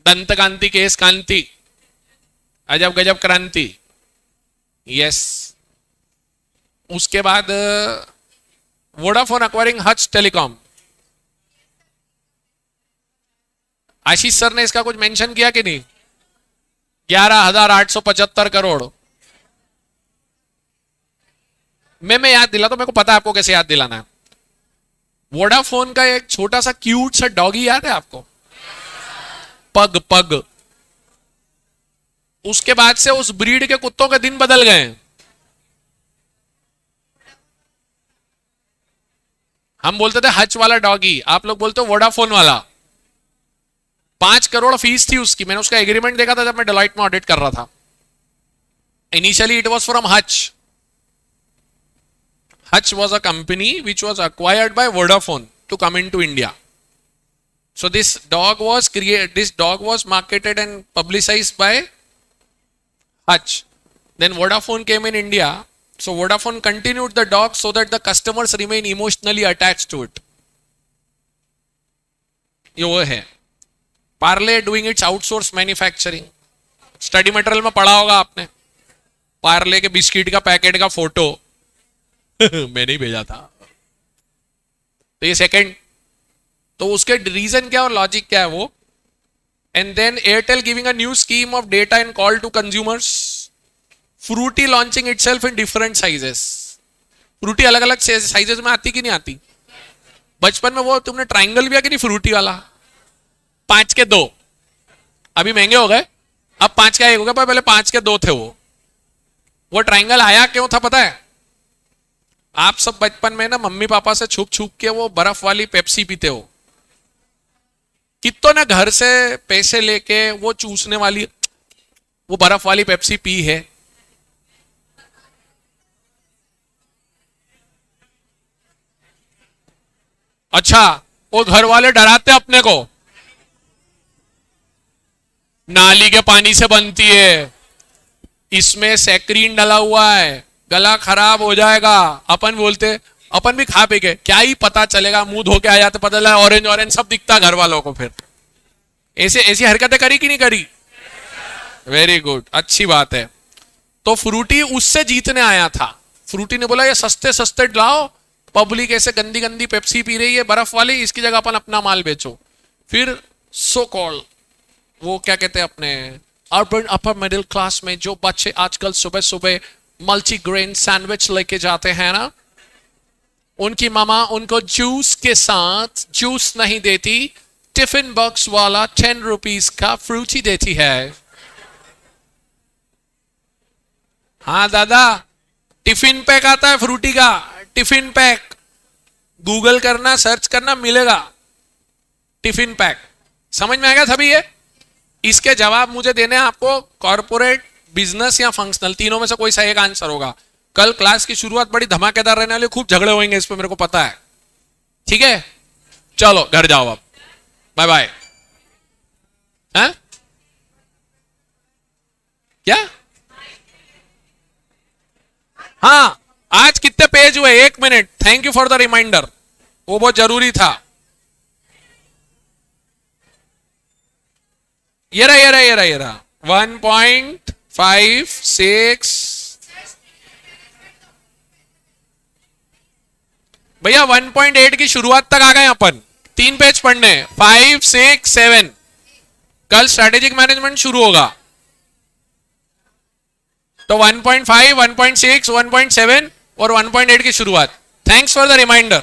दंत कांति, केस कांति, अजब गजब क्रांति. यस. उसके बाद वोडाफोन अक्वायरिंग हच टेलीकॉम. आशीष सर ने इसका कुछ मेंशन किया कि नहीं? 11,875 करोड़. मैं याद दिला तो, मेरे को पता है आपको कैसे याद दिलाना है. वोडाफोन का एक छोटा सा क्यूट सा डॉगी याद है आपको? पग पग. उसके बाद से उस ब्रीड के कुत्तों के दिन बदल गए. हम बोलते थे हच वाला डॉगी, आप लोग बोलते हो वोडाफोन वाला. 5 करोड़ फीस थी उसकी. मैंने उसका एग्रीमेंट देखा था जब मैं डेलॉइट में ऑडिट कर रहा था. Initially it was from Hutch. Hutch was a company which was acquired by Vodafone to come into India. So this dog was marketed and publicized by Hutch. Then Vodafone came in India. So Vodafone continued the dog so that the customers remain emotionally attached to it. ये वो है. Parle doing its outsource manufacturing. Study material में पढ़ा होगा आपने, पार्ले के biscuit का packet का फोटो. मैंने ही भेजा था. तो ये सेकंड. तो उसके रीजन क्या और लॉजिक क्या है वो. And then Airtel giving a new scheme of data and call to consumers. Frooti launching itself in different sizes. Frooti अलग अलग साइजेस में आती कि नहीं आती? बचपन में वो तुमने ट्राइंगल भी किया कि नहीं? फ्रूटी वाला 5 के 2. अभी महंगे हो गए, अब 5 का 1 हो गया, पर पहले 5 के 2 थे. वो ट्राइंगल आया क्यों था पता है? आप सब बचपन में ना मम्मी पापा से छुप छुप के वो बर्फ वाली पेप्सी पीते हो. कितनों ने घर से पैसे लेके वो चूसने वाली वो बर्फ वाली पेप्सी पी है. अच्छा, वो घर वाले डराते अपने को, नाली के पानी से बनती है, इसमें सैक्रीन डला हुआ है, गला खराब हो जाएगा। अपन बोलते, अपन भी खा पी के क्या ही पता चलेगा, मुंह धो के आ जाते, पता चला ऑरेंज ऑरेंज सब दिखता घर वालों को। फिर ऐसे ऐसी हरकतें करी कि नहीं करी? वेरी गुड, अच्छी बात है। तो फ्रूटी उससे जीतने आया था। फ्रूटी ने बोला ये सस्ते सस्ते लाओ, पब्लिक ऐसे गंदी गंदी पेप्सी पी रही है बर्फ वाली, इसकी जगह अपन अपना माल बेचो। फिर सो कॉल वो क्या कहते हैं अपने अर्बन अपर मिडिल क्लास में जो बच्चे आजकल सुबह सुबह मल्टीग्रेन सैंडविच लेके जाते हैं ना, उनकी मामा उनको जूस के साथ जूस नहीं देती, टिफिन बॉक्स वाला 10 रुपीज का फ्रूटी देती है। हाँ दादा, टिफिन पैक आता है फ्रूटी का, टिफिन पैक, गूगल करना, सर्च करना, मिलेगा टिफिन पैक। समझ में आएगा सभी ये? इसके जवाब मुझे देने हैं आपको, कॉर्पोरेट, बिजनेस या फंक्शनल, तीनों में से कोई सा एक आंसर होगा। कल क्लास की शुरुआत बड़ी धमाकेदार रहने वाली, खूब झगड़े होंगे इस पे, मेरे को पता है। ठीक है, चलो घर जाओ अब, बाय बाय। हैं? क्या? हाँ, आज कितने पेज हुए? 1 minute, thank you for the reminder, वो बहुत जरूरी था। ये रहा 1.56। भैया 1.8 की शुरुआत तक आ गए अपन, 3 पेज पढ़ने, 5, 6, 7। कल स्ट्रेटेजिक मैनेजमेंट शुरू होगा, तो 1.5, 1.6, 1.7 और 1.8 की शुरुआत। Thanks for the reminder.